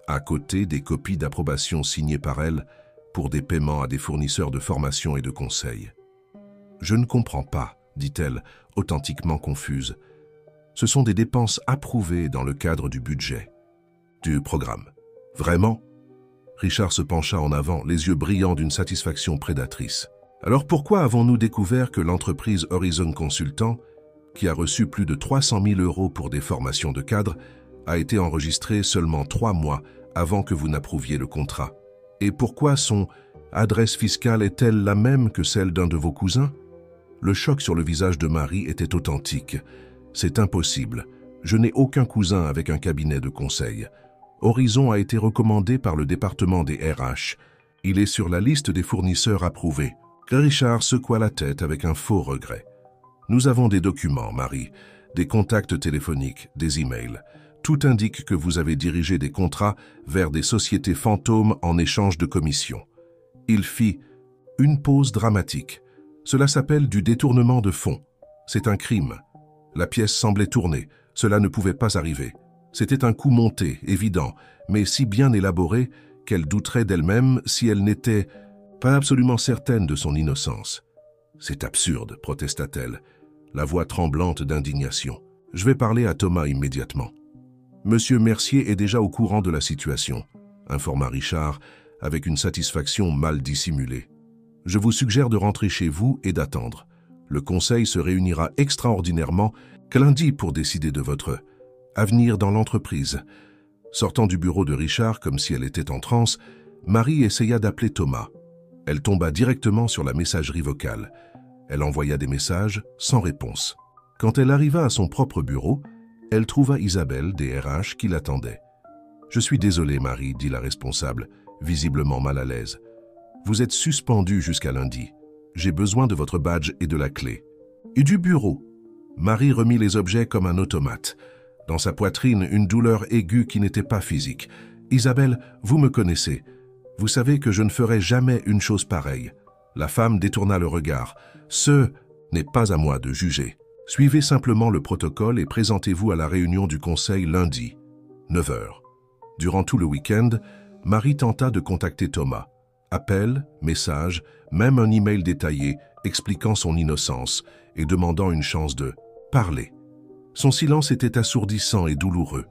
A: À côté, des copies d'approbation signées par elle pour des paiements à des fournisseurs de formation et de conseils. « Je ne comprends pas, » dit-elle, authentiquement confuse. « Ce sont des dépenses approuvées dans le cadre du budget. » Du programme. « Vraiment ?» Richard se pencha en avant, les yeux brillants d'une satisfaction prédatrice. « Alors pourquoi avons-nous découvert que l'entreprise Horizon Consultant, qui a reçu plus de 300 000 € pour des formations de cadres, a été enregistrée seulement 3 mois avant que vous n'approuviez le contrat? Et pourquoi son adresse fiscale est-elle la même que celle d'un de vos cousins ?» Le choc sur le visage de Marie était authentique. « C'est impossible. Je n'ai aucun cousin avec un cabinet de conseil. Horizon a été recommandé par le département des RH. Il est sur la liste des fournisseurs approuvés. » Richard secoua la tête avec un faux regret. « Nous avons des documents, Marie, des contacts téléphoniques, des emails. Tout indique que vous avez dirigé des contrats vers des sociétés fantômes en échange de commissions. » Il fit une pause dramatique. « Cela s'appelle du détournement de fonds. C'est un crime. La pièce semblait tourner. Cela ne pouvait pas arriver. C'était un coup monté, évident, mais si bien élaboré qu'elle douterait d'elle-même si elle n'était pas absolument certaine de son innocence. « C'est absurde, » protesta-t-elle, la voix tremblante d'indignation. « Je vais parler à Thomas immédiatement. »« Monsieur Mercier est déjà au courant de la situation, » informa Richard avec une satisfaction mal dissimulée. « Je vous suggère de rentrer chez vous et d'attendre. Le conseil se réunira extraordinairement lundi pour décider de votre avenir dans l'entreprise. » Sortant du bureau de Richard comme si elle était en transe, Marie essaya d'appeler Thomas. Elle tomba directement sur la messagerie vocale. Elle envoya des messages sans réponse. Quand elle arriva à son propre bureau, elle trouva Isabelle des RH qui l'attendait. « Je suis désolée, Marie, » dit la responsable, visiblement mal à l'aise. « Vous êtes suspendue jusqu'à lundi. J'ai besoin de votre badge et de la clé. »« Et du bureau ?» Marie remit les objets comme un automate. Dans sa poitrine, une douleur aiguë qui n'était pas physique. « Isabelle, vous me connaissez. Vous savez que je ne ferai jamais une chose pareille. » La femme détourna le regard. « Ce n'est pas à moi de juger. Suivez simplement le protocole et présentez-vous à la réunion du conseil lundi, 9 h. » Durant tout le week-end, Marie tenta de contacter Thomas. Appel, message, même un email détaillé expliquant son innocence et demandant une chance de parler. Son silence était assourdissant et douloureux.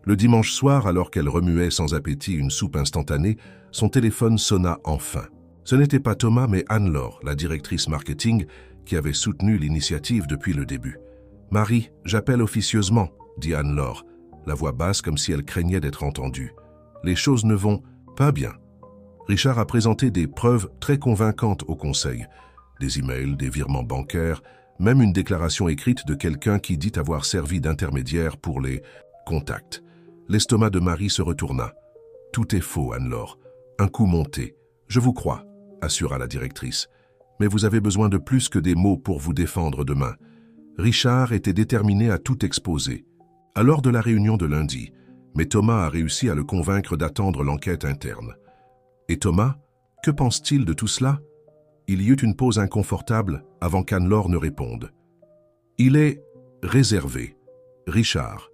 A: Le dimanche soir, alors qu'elle remuait sans appétit une soupe instantanée, son téléphone sonna enfin. Ce n'était pas Thomas, mais Anne-Laure, la directrice marketing, qui avait soutenu l'initiative depuis le début. « Marie, j'appelle officieusement, » dit Anne-Laure, la voix basse comme si elle craignait d'être entendue. « Les choses ne vont pas bien. » Richard a présenté des preuves très convaincantes au conseil. Des emails, des virements bancaires, même une déclaration écrite de quelqu'un qui dit avoir servi d'intermédiaire pour les contacts. L'estomac de Marie se retourna. « Tout est faux, Anne-Laure. Un coup monté. Je vous crois, » assura la directrice. « Mais vous avez besoin de plus que des mots pour vous défendre demain. » Richard était déterminé à tout exposer. Alors de la réunion de lundi, mais Thomas a réussi à le convaincre d'attendre l'enquête interne. Et Thomas, que pense-t-il de tout cela? Il y eut une pause inconfortable avant qu'Anne-Laure ne réponde. Il est réservé. Richard.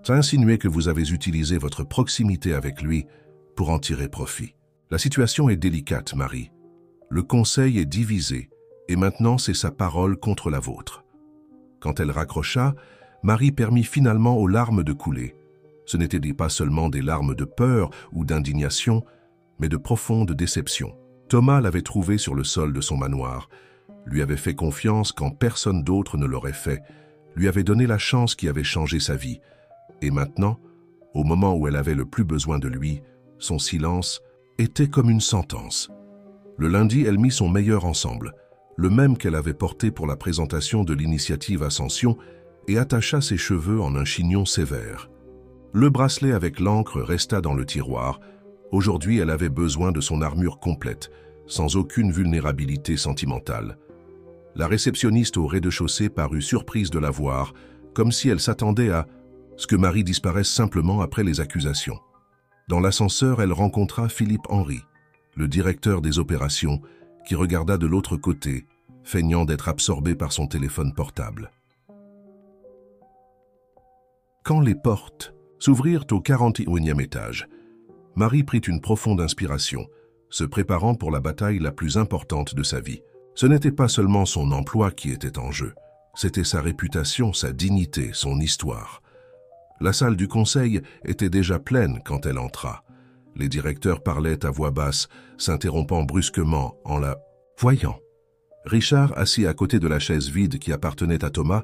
A: Ça insinuait que vous avez utilisé votre proximité avec lui pour en tirer profit. La situation est délicate, Marie. Le conseil est divisé et maintenant c'est sa parole contre la vôtre. Quand elle raccrocha, Marie permit finalement aux larmes de couler. Ce n'étaient pas seulement des larmes de peur ou d'indignation, mais de profonde déception. Thomas l'avait trouvée sur le sol de son manoir, lui avait fait confiance quand personne d'autre ne l'aurait fait, lui avait donné la chance qui avait changé sa vie. Et maintenant, au moment où elle avait le plus besoin de lui, son silence était comme une sentence. Le lundi, elle mit son meilleur ensemble, le même qu'elle avait porté pour la présentation de l'initiative Ascension, et attacha ses cheveux en un chignon sévère. Le bracelet avec l'encre resta dans le tiroir. Aujourd'hui, elle avait besoin de son armure complète, sans aucune vulnérabilité sentimentale. La réceptionniste au rez-de-chaussée parut surprise de la voir, comme si elle s'attendait à ce que Marie disparaisse simplement après les accusations. Dans l'ascenseur, elle rencontra Philippe Henry, le directeur des opérations, qui regarda de l'autre côté, feignant d'être absorbé par son téléphone portable. Quand les portes s'ouvrirent au 41e étage, Marie prit une profonde inspiration, se préparant pour la bataille la plus importante de sa vie. Ce n'était pas seulement son emploi qui était en jeu, c'était sa réputation, sa dignité, son histoire. La salle du conseil était déjà pleine quand elle entra. Les directeurs parlaient à voix basse, s'interrompant brusquement en la voyant. Richard, assis à côté de la chaise vide qui appartenait à Thomas,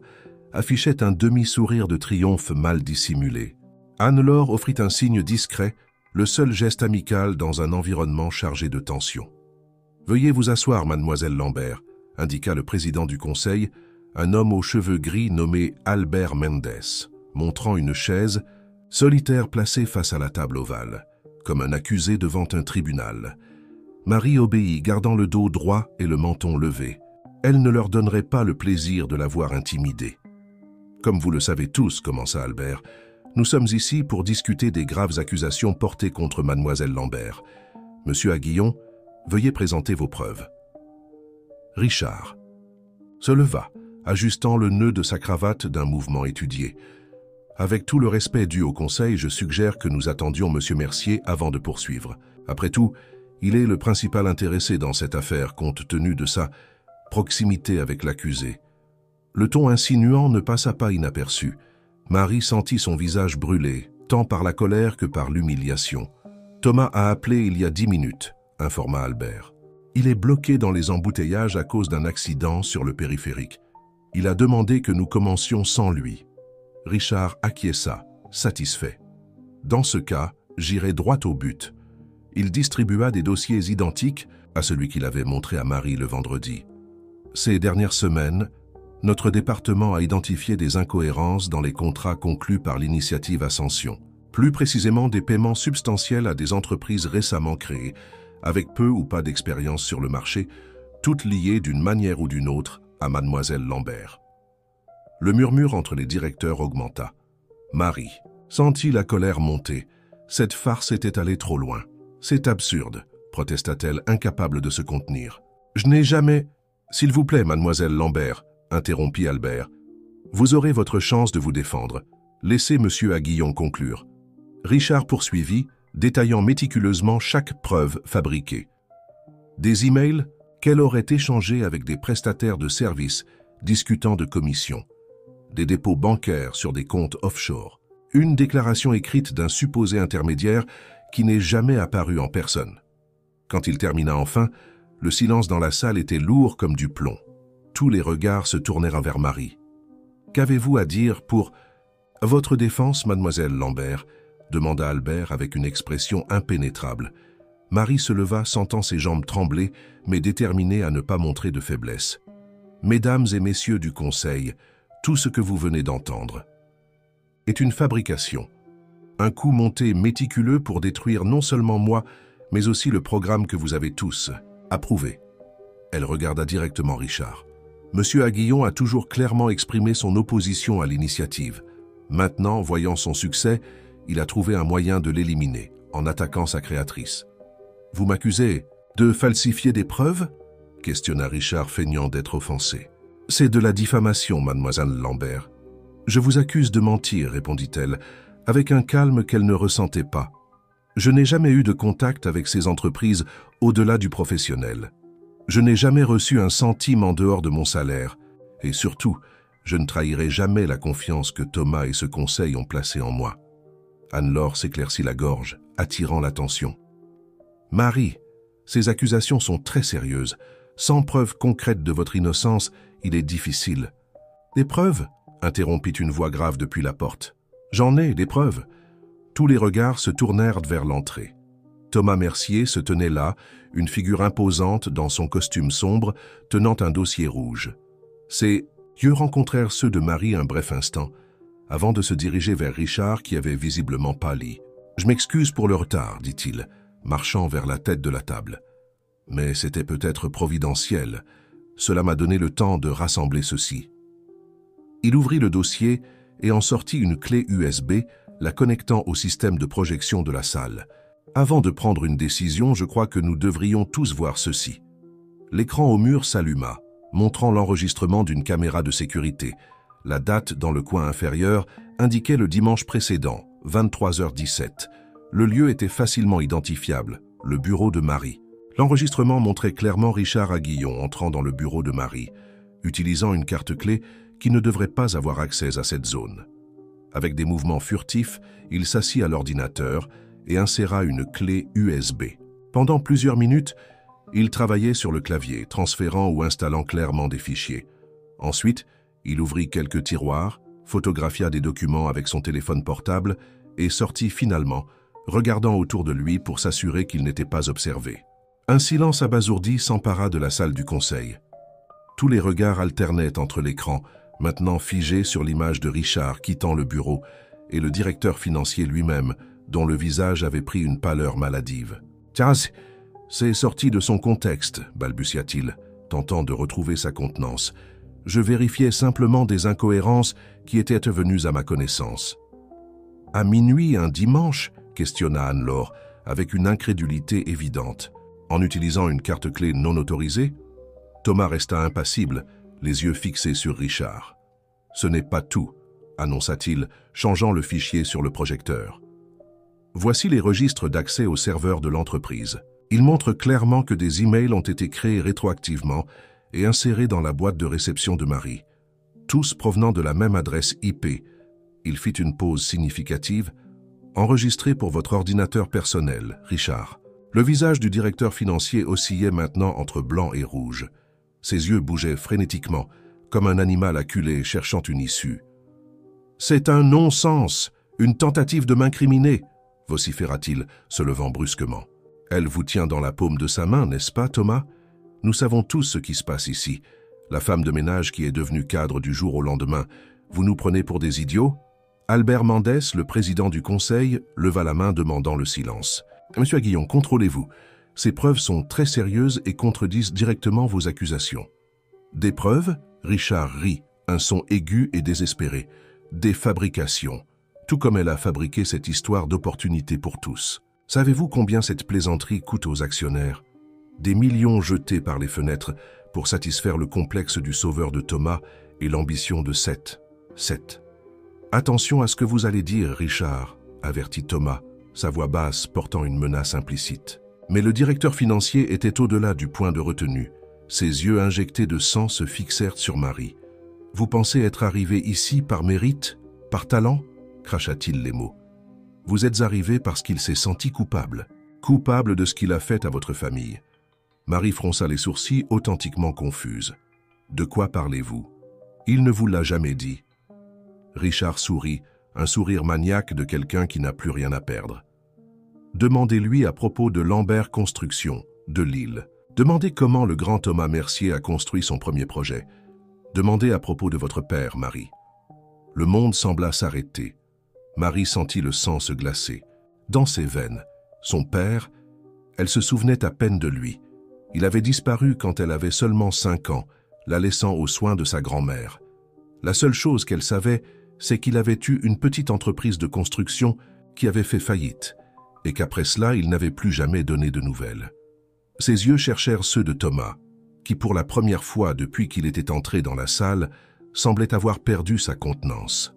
A: affichait un demi-sourire de triomphe mal dissimulé. Anne-Laure offrit un signe discret, le seul geste amical dans un environnement chargé de tension. « Veuillez vous asseoir, mademoiselle Lambert », indiqua le président du conseil, un homme aux cheveux gris nommé Albert Mendes, montrant une chaise, solitaire placée face à la table ovale, comme un accusé devant un tribunal. Marie obéit, gardant le dos droit et le menton levé. Elle ne leur donnerait pas le plaisir de la voir intimidée. « Comme vous le savez tous, commença Albert, nous sommes ici pour discuter des graves accusations portées contre mademoiselle Lambert. Monsieur Aguillon, veuillez présenter vos preuves. » Richard se leva, ajustant le nœud de sa cravate d'un mouvement étudié. « Avec tout le respect dû au conseil, je suggère que nous attendions monsieur Mercier avant de poursuivre. Après tout, il est le principal intéressé dans cette affaire compte tenu de sa proximité avec l'accusé. » Le ton insinuant ne passa pas inaperçu. Marie sentit son visage brûler, tant par la colère que par l'humiliation. « Thomas a appelé il y a 10 minutes, » informa Albert. « Il est bloqué dans les embouteillages à cause d'un accident sur le périphérique. Il a demandé que nous commencions sans lui. » Richard acquiesça, satisfait. « Dans ce cas, j'irai droit au but. » Il distribua des dossiers identiques à celui qu'il avait montré à Marie le vendredi. Ces dernières semaines, notre département a identifié des incohérences dans les contrats conclus par l'initiative Ascension, plus précisément des paiements substantiels à des entreprises récemment créées, avec peu ou pas d'expérience sur le marché, toutes liées d'une manière ou d'une autre à mademoiselle Lambert. Le murmure entre les directeurs augmenta. Marie sentit la colère monter. Cette farce était allée trop loin. « C'est absurde », protesta-t-elle, incapable de se contenir. « Je n'ai jamais... »« S'il vous plaît, mademoiselle Lambert, » interrompit Albert. « Vous aurez votre chance de vous défendre. Laissez monsieur Aguillon conclure. » Richard poursuivit, détaillant méticuleusement chaque preuve fabriquée. Des emails qu'elle aurait échangés avec des prestataires de services discutant de commissions. Des dépôts bancaires sur des comptes offshore. Une déclaration écrite d'un supposé intermédiaire qui n'est jamais apparu en personne. Quand il termina enfin, le silence dans la salle était lourd comme du plomb. Tous les regards se tournèrent vers Marie. « Qu'avez-vous à dire pour votre défense, mademoiselle Lambert ?» demanda Albert avec une expression impénétrable. Marie se leva, sentant ses jambes trembler, mais déterminée à ne pas montrer de faiblesse. Mesdames et messieurs du Conseil, tout ce que vous venez d'entendre est une fabrication, un coup monté méticuleux pour détruire non seulement moi, mais aussi le programme que vous avez tous approuvé. Elle regarda directement Richard. Monsieur Aguillon a toujours clairement exprimé son opposition à l'initiative. Maintenant, voyant son succès, il a trouvé un moyen de l'éliminer, en attaquant sa créatrice. « Vous m'accusez de falsifier des preuves ?» questionna Richard, feignant d'être offensé. « C'est de la diffamation, mademoiselle Lambert. »« Je vous accuse de mentir, » répondit-elle, avec un calme qu'elle ne ressentait pas. « Je n'ai jamais eu de contact avec ces entreprises au-delà du professionnel. Je n'ai jamais reçu un centime en dehors de mon salaire. Et surtout, je ne trahirai jamais la confiance que Thomas et ce conseil ont placée en moi. » Anne-Laure s'éclaircit la gorge, attirant l'attention. « Marie, ces accusations sont très sérieuses. Sans preuve concrète de votre innocence, il est difficile. »« Des preuves ?» interrompit une voix grave depuis la porte. « J'en ai, des preuves. » Tous les regards se tournèrent vers l'entrée. Thomas Mercier se tenait là, une figure imposante dans son costume sombre, tenant un dossier rouge. Ses yeux rencontrèrent ceux de Marie un bref instant, avant de se diriger vers Richard qui avait visiblement pâli. « Je m'excuse pour le retard, » dit-il, marchant vers la tête de la table. « Mais c'était peut-être providentiel. Cela m'a donné le temps de rassembler ceci. » Il ouvrit le dossier et en sortit une clé USB, la connectant au système de projection de la salle. « Avant de prendre une décision, je crois que nous devrions tous voir ceci. » L'écran au mur s'alluma, montrant l'enregistrement d'une caméra de sécurité. La date dans le coin inférieur indiquait le dimanche précédent, 23h17. Le lieu était facilement identifiable, le bureau de Marie. L'enregistrement montrait clairement Richard Aguillon entrant dans le bureau de Marie, utilisant une carte-clé qui ne devrait pas avoir accès à cette zone. Avec des mouvements furtifs, il s'assit à l'ordinateur et inséra une clé USB. Pendant plusieurs minutes, il travaillait sur le clavier, transférant ou installant clairement des fichiers. Ensuite, il ouvrit quelques tiroirs, photographia des documents avec son téléphone portable et sortit finalement, regardant autour de lui pour s'assurer qu'il n'était pas observé. Un silence abasourdi s'empara de la salle du conseil. Tous les regards alternaient entre l'écran, maintenant figé sur l'image de Richard quittant le bureau, et le directeur financier lui-même, dont le visage avait pris une pâleur maladive. « Tiens, c'est sorti de son contexte, » balbutia-t-il, tentant de retrouver sa contenance. « Je vérifiais simplement des incohérences qui étaient venues à ma connaissance. »« À minuit, un dimanche ?» questionna Anne-Laure, avec une incrédulité évidente. En utilisant une carte-clé non autorisée, Thomas resta impassible, les yeux fixés sur Richard. « Ce n'est pas tout, » annonça-t-il, changeant le fichier sur le projecteur. Voici les registres d'accès au serveur de l'entreprise. Ils montrent clairement que des emails ont été créés rétroactivement et insérés dans la boîte de réception de Marie, tous provenant de la même adresse IP. Il fit une pause significative. « Enregistré pour votre ordinateur personnel, Richard. » Le visage du directeur financier oscillait maintenant entre blanc et rouge. Ses yeux bougeaient frénétiquement, comme un animal acculé cherchant une issue. « C'est un non-sens, une tentative de m'incriminer !» vociféra-t-il, se levant brusquement. « Elle vous tient dans la paume de sa main, n'est-ce pas, Thomas? Nous savons tous ce qui se passe ici. La femme de ménage qui est devenue cadre du jour au lendemain. Vous nous prenez pour des idiots ?» Albert Mendès, le président du conseil, leva la main demandant le silence. « Monsieur Aguillon, contrôlez-vous. Ces preuves sont très sérieuses et contredisent directement vos accusations. » « Des preuves ?» Richard rit, un son aigu et désespéré. « Des fabrications. Tout comme elle a fabriqué cette histoire d'opportunité pour tous. Savez-vous combien cette plaisanterie coûte aux actionnaires? Des millions jetés par les fenêtres pour satisfaire le complexe du sauveur de Thomas et l'ambition de Seth. Attention à ce que vous allez dire, Richard, avertit Thomas, sa voix basse portant une menace implicite. Mais le directeur financier était au-delà du point de retenue. Ses yeux injectés de sang se fixèrent sur Marie. « Vous pensez être arrivé ici par mérite, par talent ?» cracha-t-il les mots. « Vous êtes arrivé parce qu'il s'est senti coupable de ce qu'il a fait à votre famille. » Marie fronça les sourcils, authentiquement confuse. « De quoi parlez-vous? Il ne vous l'a jamais dit. » Richard sourit, un sourire maniaque de quelqu'un qui n'a plus rien à perdre. « Demandez-lui à propos de Lambert Construction, de Lille. Demandez comment le grand Thomas Mercier a construit son premier projet. Demandez à propos de votre père, Marie. Le monde sembla s'arrêter. Marie sentit le sang se glacer. Dans ses veines, son père, elle se souvenait à peine de lui. Il avait disparu quand elle avait seulement 5 ans, la laissant aux soins de sa grand-mère. La seule chose qu'elle savait, c'est qu'il avait eu une petite entreprise de construction qui avait fait faillite, et qu'après cela, il n'avait plus jamais donné de nouvelles. Ses yeux cherchèrent ceux de Thomas, qui pour la première fois depuis qu'il était entré dans la salle, semblait avoir perdu sa contenance.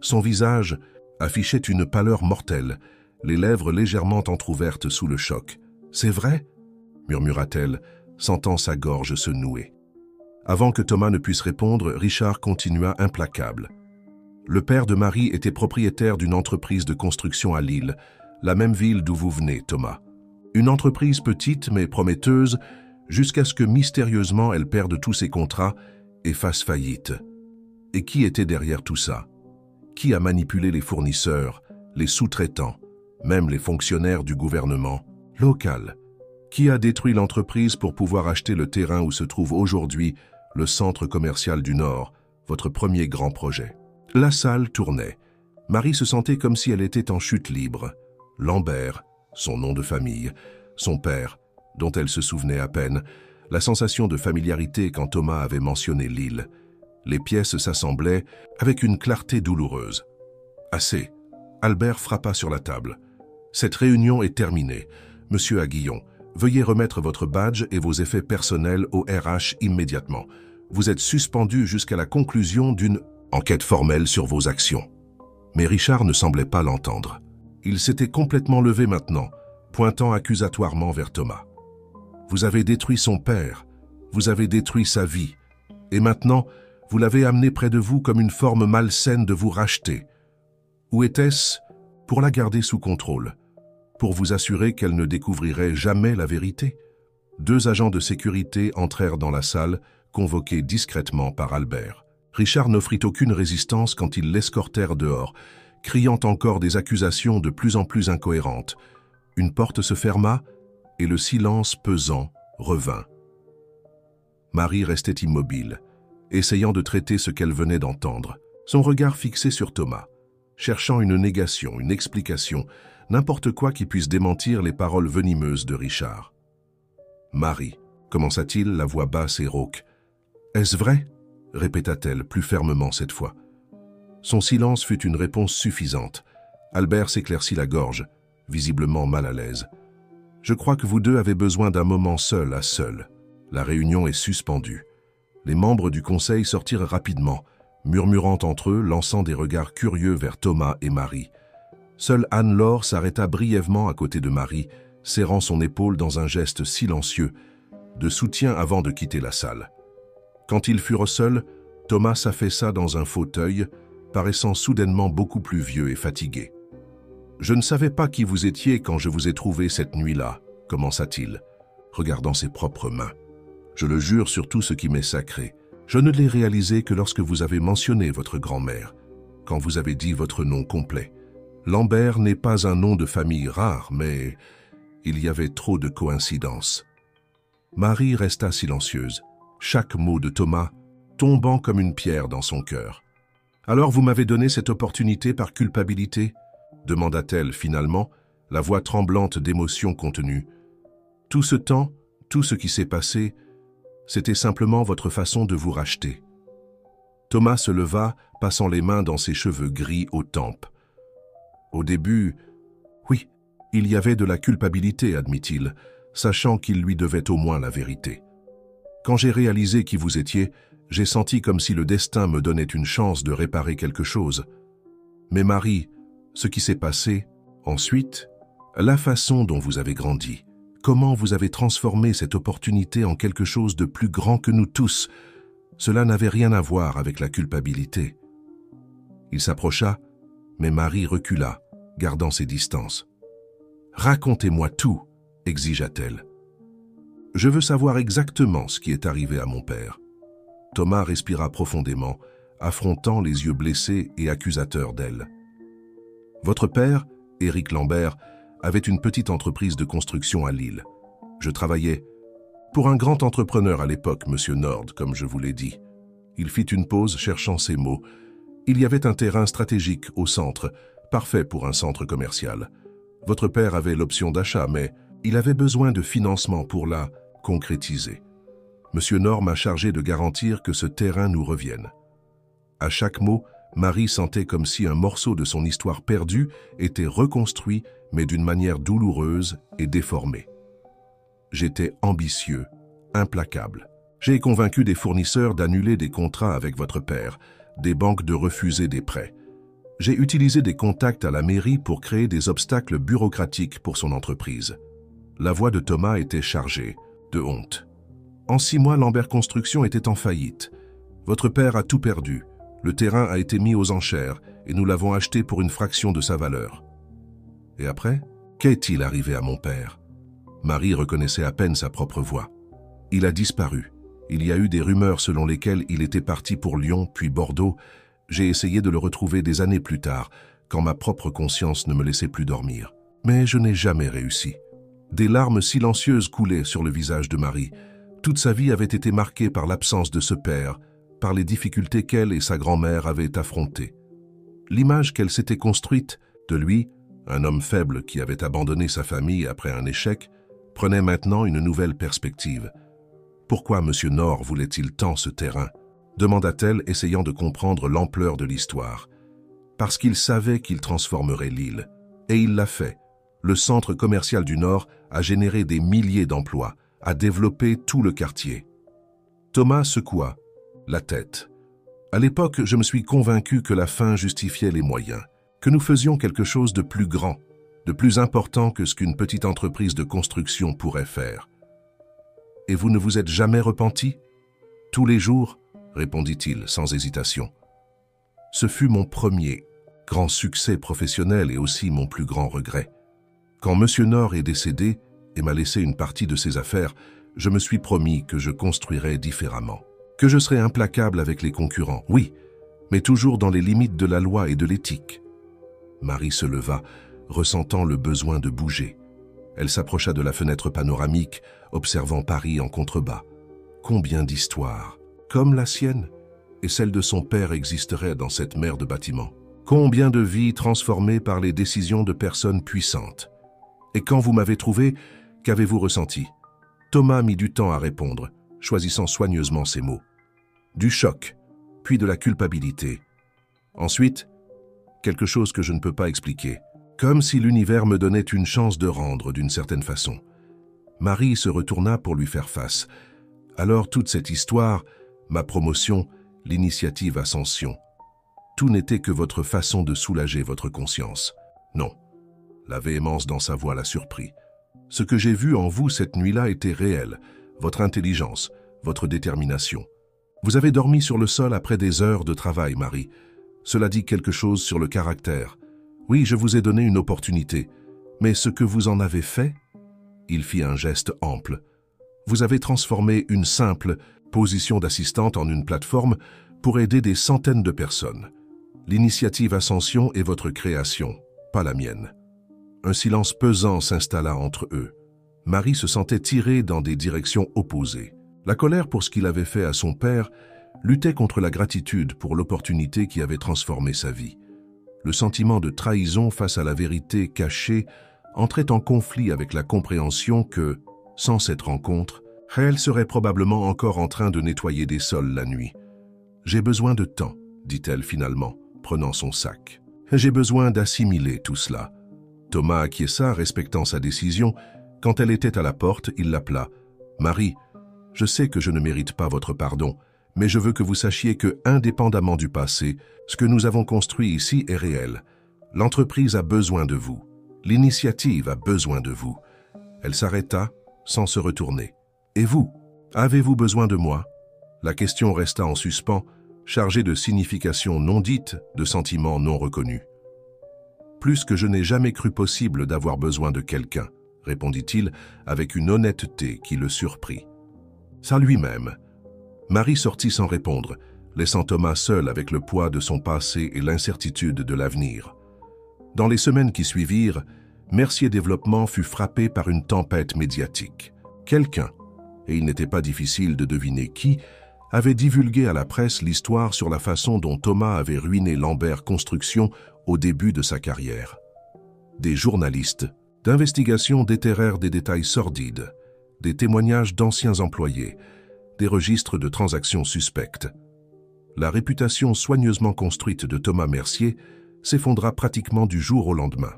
A: Son visage affichait une pâleur mortelle, les lèvres légèrement entr'ouvertes sous le choc. « C'est vrai ?» murmura-t-elle, sentant sa gorge se nouer. Avant que Thomas ne puisse répondre, Richard continua implacable. Le père de Marie était propriétaire d'une entreprise de construction à Lille, la même ville d'où vous venez, Thomas. Une entreprise petite mais prometteuse, jusqu'à ce que mystérieusement elle perde tous ses contrats et fasse faillite. Et qui était derrière tout ça? Qui a manipulé les fournisseurs, les sous-traitants, même les fonctionnaires du gouvernement local? Qui a détruit l'entreprise pour pouvoir acheter le terrain où se trouve aujourd'hui le centre commercial du Nord, votre premier grand projet? La salle tournait. Marie se sentait comme si elle était en chute libre. Lambert, son nom de famille, son père, dont elle se souvenait à peine, la sensation de familiarité quand Thomas avait mentionné Lille. Les pièces s'assemblaient avec une clarté douloureuse. Assez. Albert frappa sur la table. Cette réunion est terminée. Monsieur Aguillon, veuillez remettre votre badge et vos effets personnels au RH immédiatement. Vous êtes suspendu jusqu'à la conclusion d'une enquête formelle sur vos actions. Mais Richard ne semblait pas l'entendre. Il s'était complètement levé maintenant, pointant accusatoirement vers Thomas. Vous avez détruit son père, vous avez détruit sa vie, et maintenant, vous l'avez amené près de vous comme une forme malsaine de vous racheter. Ou était-ce pour la garder sous contrôle, pour vous assurer qu'elle ne découvrirait jamais la vérité? 2 agents de sécurité entrèrent dans la salle, convoqués discrètement par Albert. Richard n'offrit aucune résistance quand ils l'escortèrent dehors, criant encore des accusations de plus en plus incohérentes. Une porte se ferma et le silence pesant revint. Marie restait immobile, essayant de traiter ce qu'elle venait d'entendre, son regard fixé sur Thomas, cherchant une négation, une explication, n'importe quoi qui puisse démentir les paroles venimeuses de Richard. « Marie » commença-t-il, la voix basse et rauque. « Est-ce vrai ?» répéta-t-elle plus fermement cette fois. Son silence fut une réponse suffisante. Albert s'éclaircit la gorge, visiblement mal à l'aise. « Je crois que vous deux avez besoin d'un moment seul à seul. La réunion est suspendue. » Les membres du conseil sortirent rapidement, murmurant entre eux, lançant des regards curieux vers Thomas et Marie. Seule Anne-Laure s'arrêta brièvement à côté de Marie, serrant son épaule dans un geste silencieux, de soutien avant de quitter la salle. Quand ils furent seuls, Thomas s'affaissa dans un fauteuil, paraissant soudainement beaucoup plus vieux et fatigué. « Je ne savais pas qui vous étiez quand je vous ai trouvé cette nuit-là, » commença-t-il, regardant ses propres mains. « Je le jure sur tout ce qui m'est sacré. Je ne l'ai réalisé que lorsque vous avez mentionné votre grand-mère, quand vous avez dit votre nom complet. Lambert n'est pas un nom de famille rare, mais il y avait trop de coïncidences. » Marie resta silencieuse, chaque mot de Thomas tombant comme une pierre dans son cœur. « Alors vous m'avez donné cette opportunité par culpabilité ?» demanda-t-elle finalement, la voix tremblante d'émotion contenue. « Tout ce temps, tout ce qui s'est passé, c'était simplement votre façon de vous racheter. » Thomas se leva, passant les mains dans ses cheveux gris aux tempes. Au début, oui, il y avait de la culpabilité, admit-il, sachant qu'il lui devait au moins la vérité. Quand j'ai réalisé qui vous étiez, j'ai senti comme si le destin me donnait une chance de réparer quelque chose. Mais Marie, ce qui s'est passé, ensuite, la façon dont vous avez grandi, comment vous avez transformé cette opportunité en quelque chose de plus grand que nous tous, cela n'avait rien à voir avec la culpabilité. Il s'approcha, mais Marie recula, gardant ses distances. « Racontez-moi tout » exigea-t-elle. « Je veux savoir exactement ce qui est arrivé à mon père. » Thomas respira profondément, affrontant les yeux blessés et accusateurs d'elle. « Votre père, Éric Lambert, avait une petite entreprise de construction à Lille. Je travaillais pour un grand entrepreneur à l'époque, Monsieur Nord, comme je vous l'ai dit. Il fit une pause, cherchant ses mots. Il y avait un terrain stratégique au centre, parfait pour un centre commercial. Votre père avait l'option d'achat, mais il avait besoin de financement pour la concrétiser. Monsieur Nord m'a chargé de garantir que ce terrain nous revienne. À chaque mot, Marie sentait comme si un morceau de son histoire perdue était reconstruit, mais d'une manière douloureuse et déformée. J'étais ambitieux, implacable. J'ai convaincu des fournisseurs d'annuler des contrats avec votre père, des banques de refuser des prêts. J'ai utilisé des contacts à la mairie pour créer des obstacles bureaucratiques pour son entreprise. La voix de Thomas était chargée de honte. En 6 mois, Lambert Construction était en faillite. Votre père a tout perdu. Le terrain a été mis aux enchères et nous l'avons acheté pour une fraction de sa valeur. Et après, qu'est-il arrivé à mon père? Marie reconnaissait à peine sa propre voix. Il a disparu. Il y a eu des rumeurs selon lesquelles il était parti pour Lyon, puis Bordeaux. J'ai essayé de le retrouver des années plus tard, quand ma propre conscience ne me laissait plus dormir. Mais je n'ai jamais réussi. Des larmes silencieuses coulaient sur le visage de Marie. Toute sa vie avait été marquée par l'absence de ce père, par les difficultés qu'elle et sa grand-mère avaient affrontées. L'image qu'elle s'était construite de lui, un homme faible qui avait abandonné sa famille après un échec, prenait maintenant une nouvelle perspective. Pourquoi M. Nord voulait-il tant ce terrain? Demanda-t-elle, essayant de comprendre l'ampleur de l'histoire. Parce qu'il savait qu'il transformerait l'île. Et il l'a fait. Le centre commercial du Nord a généré des milliers d'emplois, a développé tout le quartier. Thomas secoua la tête. À l'époque, je me suis convaincu que la fin justifiait les moyens, que nous faisions quelque chose de plus grand, de plus important que ce qu'une petite entreprise de construction pourrait faire. Et vous ne vous êtes jamais repenti? Tous les jours, répondit-il sans hésitation. Ce fut mon premier grand succès professionnel et aussi mon plus grand regret. Quand M. Nord est décédé et m'a laissé une partie de ses affaires, je me suis promis que je construirais différemment, que je serais implacable avec les concurrents, oui, mais toujours dans les limites de la loi et de l'éthique. Marie se leva, ressentant le besoin de bouger. Elle s'approcha de la fenêtre panoramique, observant Paris en contrebas. Combien d'histoires, comme la sienne et celle de son père, existeraient dans cette mer de bâtiments? Combien de vies transformées par les décisions de personnes puissantes? Et quand vous m'avez trouvé, qu'avez-vous ressenti? Thomas mit du temps à répondre, choisissant soigneusement ses mots. Du choc, puis de la culpabilité. Ensuite, quelque chose que je ne peux pas expliquer, comme si l'univers me donnait une chance de rendre d'une certaine façon. Marie se retourna pour lui faire face. Alors toute cette histoire, ma promotion, l'initiative Ascension, tout n'était que votre façon de soulager votre conscience. Non, la véhémence dans sa voix l'a surpris. Ce que j'ai vu en vous cette nuit-là était réel, votre intelligence, votre détermination. Vous avez dormi sur le sol après des heures de travail, Marie. Cela dit quelque chose sur le caractère. Oui, je vous ai donné une opportunité, mais ce que vous en avez fait? Il fit un geste ample. Vous avez transformé une simple position d'assistante en une plateforme pour aider des centaines de personnes. L'initiative Ascension est votre création, pas la mienne. Un silence pesant s'installa entre eux. Marie se sentait tirée dans des directions opposées. La colère pour ce qu'il avait fait à son père luttait contre la gratitude pour l'opportunité qui avait transformé sa vie. Le sentiment de trahison face à la vérité cachée entrait en conflit avec la compréhension que, sans cette rencontre, elle serait probablement encore en train de nettoyer des sols la nuit. « J'ai besoin de temps », dit-elle finalement, prenant son sac. « J'ai besoin d'assimiler tout cela. » Thomas acquiesça, respectant sa décision. Quand elle était à la porte, il l'appela. « Marie, je sais que je ne mérite pas votre pardon, mais je veux que vous sachiez que, indépendamment du passé, ce que nous avons construit ici est réel. L'entreprise a besoin de vous. L'initiative a besoin de vous. » Elle s'arrêta, sans se retourner. « Et vous, avez-vous besoin de moi ?» La question resta en suspens, chargée de significations non dites, de sentiments non reconnus. « Plus que je n'ai jamais cru possible d'avoir besoin de quelqu'un, » répondit-il avec une honnêteté qui le surprit. Ça lui-même. Marie sortit sans répondre, laissant Thomas seul avec le poids de son passé et l'incertitude de l'avenir. Dans les semaines qui suivirent, Mercier Développement fut frappé par une tempête médiatique. Quelqu'un, et il n'était pas difficile de deviner qui, avait divulgué à la presse l'histoire sur la façon dont Thomas avait ruiné Lambert Construction au début de sa carrière. Des journalistes d'investigation déterrèrent des détails sordides, des témoignages d'anciens employés, des registres de transactions suspectes. La réputation soigneusement construite de Thomas Mercier s'effondra pratiquement du jour au lendemain.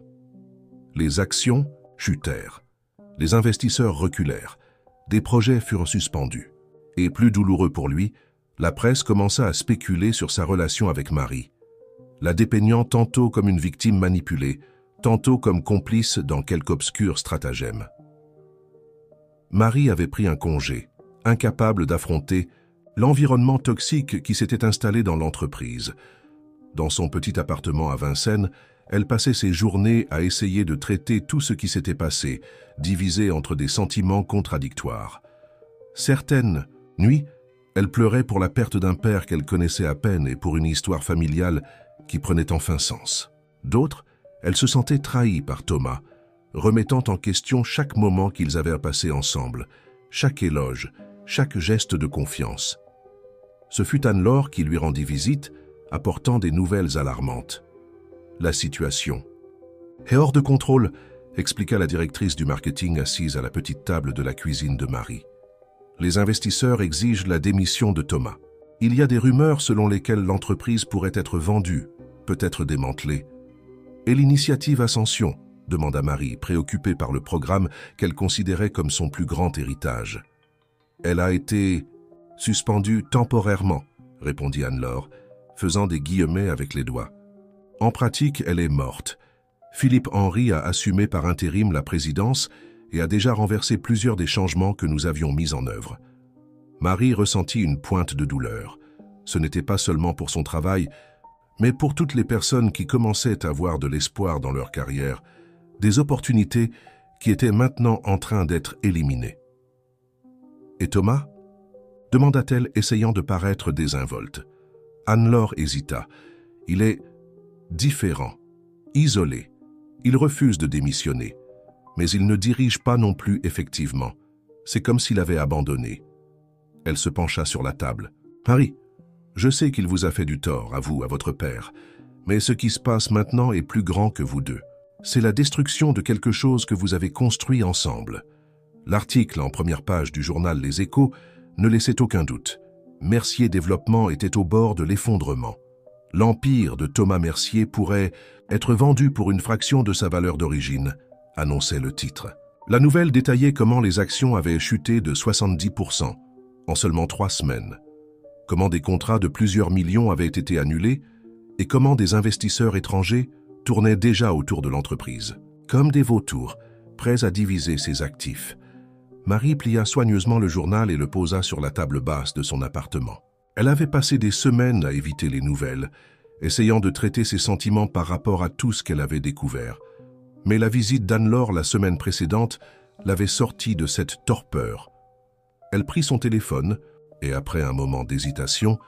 A: Les actions chutèrent, les investisseurs reculèrent, des projets furent suspendus. Et plus douloureux pour lui, la presse commença à spéculer sur sa relation avec Marie, la dépeignant tantôt comme une victime manipulée, tantôt comme complice dans quelque obscur stratagème. Marie avait pris un congé, incapable d'affronter l'environnement toxique qui s'était installé dans l'entreprise. Dans son petit appartement à Vincennes, elle passait ses journées à essayer de traiter tout ce qui s'était passé, divisé entre des sentiments contradictoires. Certaines nuits, elle pleurait pour la perte d'un père qu'elle connaissait à peine et pour une histoire familiale qui prenait enfin sens. D'autres, elle se sentait trahie par Thomas, remettant en question chaque moment qu'ils avaient à passer ensemble, chaque éloge, chaque geste de confiance. Ce fut Anne-Laure qui lui rendit visite, apportant des nouvelles alarmantes. La situation est hors de contrôle, expliqua la directrice du marketing assise à la petite table de la cuisine de Marie. Les investisseurs exigent la démission de Thomas. Il y a des rumeurs selon lesquelles l'entreprise pourrait être vendue, peut-être démantelée. Et l'initiative Ascension, demanda Marie, préoccupée par le programme qu'elle considérait comme son plus grand héritage. Elle a été suspendue temporairement, répondit Anne-Laure, faisant des guillemets avec les doigts. En pratique, elle est morte. Philippe Henry a assumé par intérim la présidence et a déjà renversé plusieurs des changements que nous avions mis en œuvre. Marie ressentit une pointe de douleur. Ce n'était pas seulement pour son travail, mais pour toutes les personnes qui commençaient à voir de l'espoir dans leur carrière, des opportunités qui étaient maintenant en train d'être éliminées. « Et Thomas ?» demanda-t-elle, essayant de paraître désinvolte. Anne-Laure hésita. « Il est différent, isolé. Il refuse de démissionner. Mais il ne dirige pas non plus effectivement. C'est comme s'il avait abandonné. » Elle se pencha sur la table. « Marie, je sais qu'il vous a fait du tort, à vous, à votre père. Mais ce qui se passe maintenant est plus grand que vous deux. C'est la destruction de quelque chose que vous avez construit ensemble. » L'article en première page du journal Les Échos ne laissait aucun doute. Mercier Développement était au bord de l'effondrement. L'empire de Thomas Mercier pourrait être vendu pour une fraction de sa valeur d'origine, annonçait le titre. La nouvelle détaillait comment les actions avaient chuté de 70% en seulement 3 semaines, comment des contrats de plusieurs millions avaient été annulés et comment des investisseurs étrangers tournaient déjà autour de l'entreprise, comme des vautours, prêts à diviser ses actifs. Marie plia soigneusement le journal et le posa sur la table basse de son appartement. Elle avait passé des semaines à éviter les nouvelles, essayant de traiter ses sentiments par rapport à tout ce qu'elle avait découvert. Mais la visite d'Anne-Laure la semaine précédente l'avait sortie de cette torpeur. Elle prit son téléphone et, après un moment d'hésitation,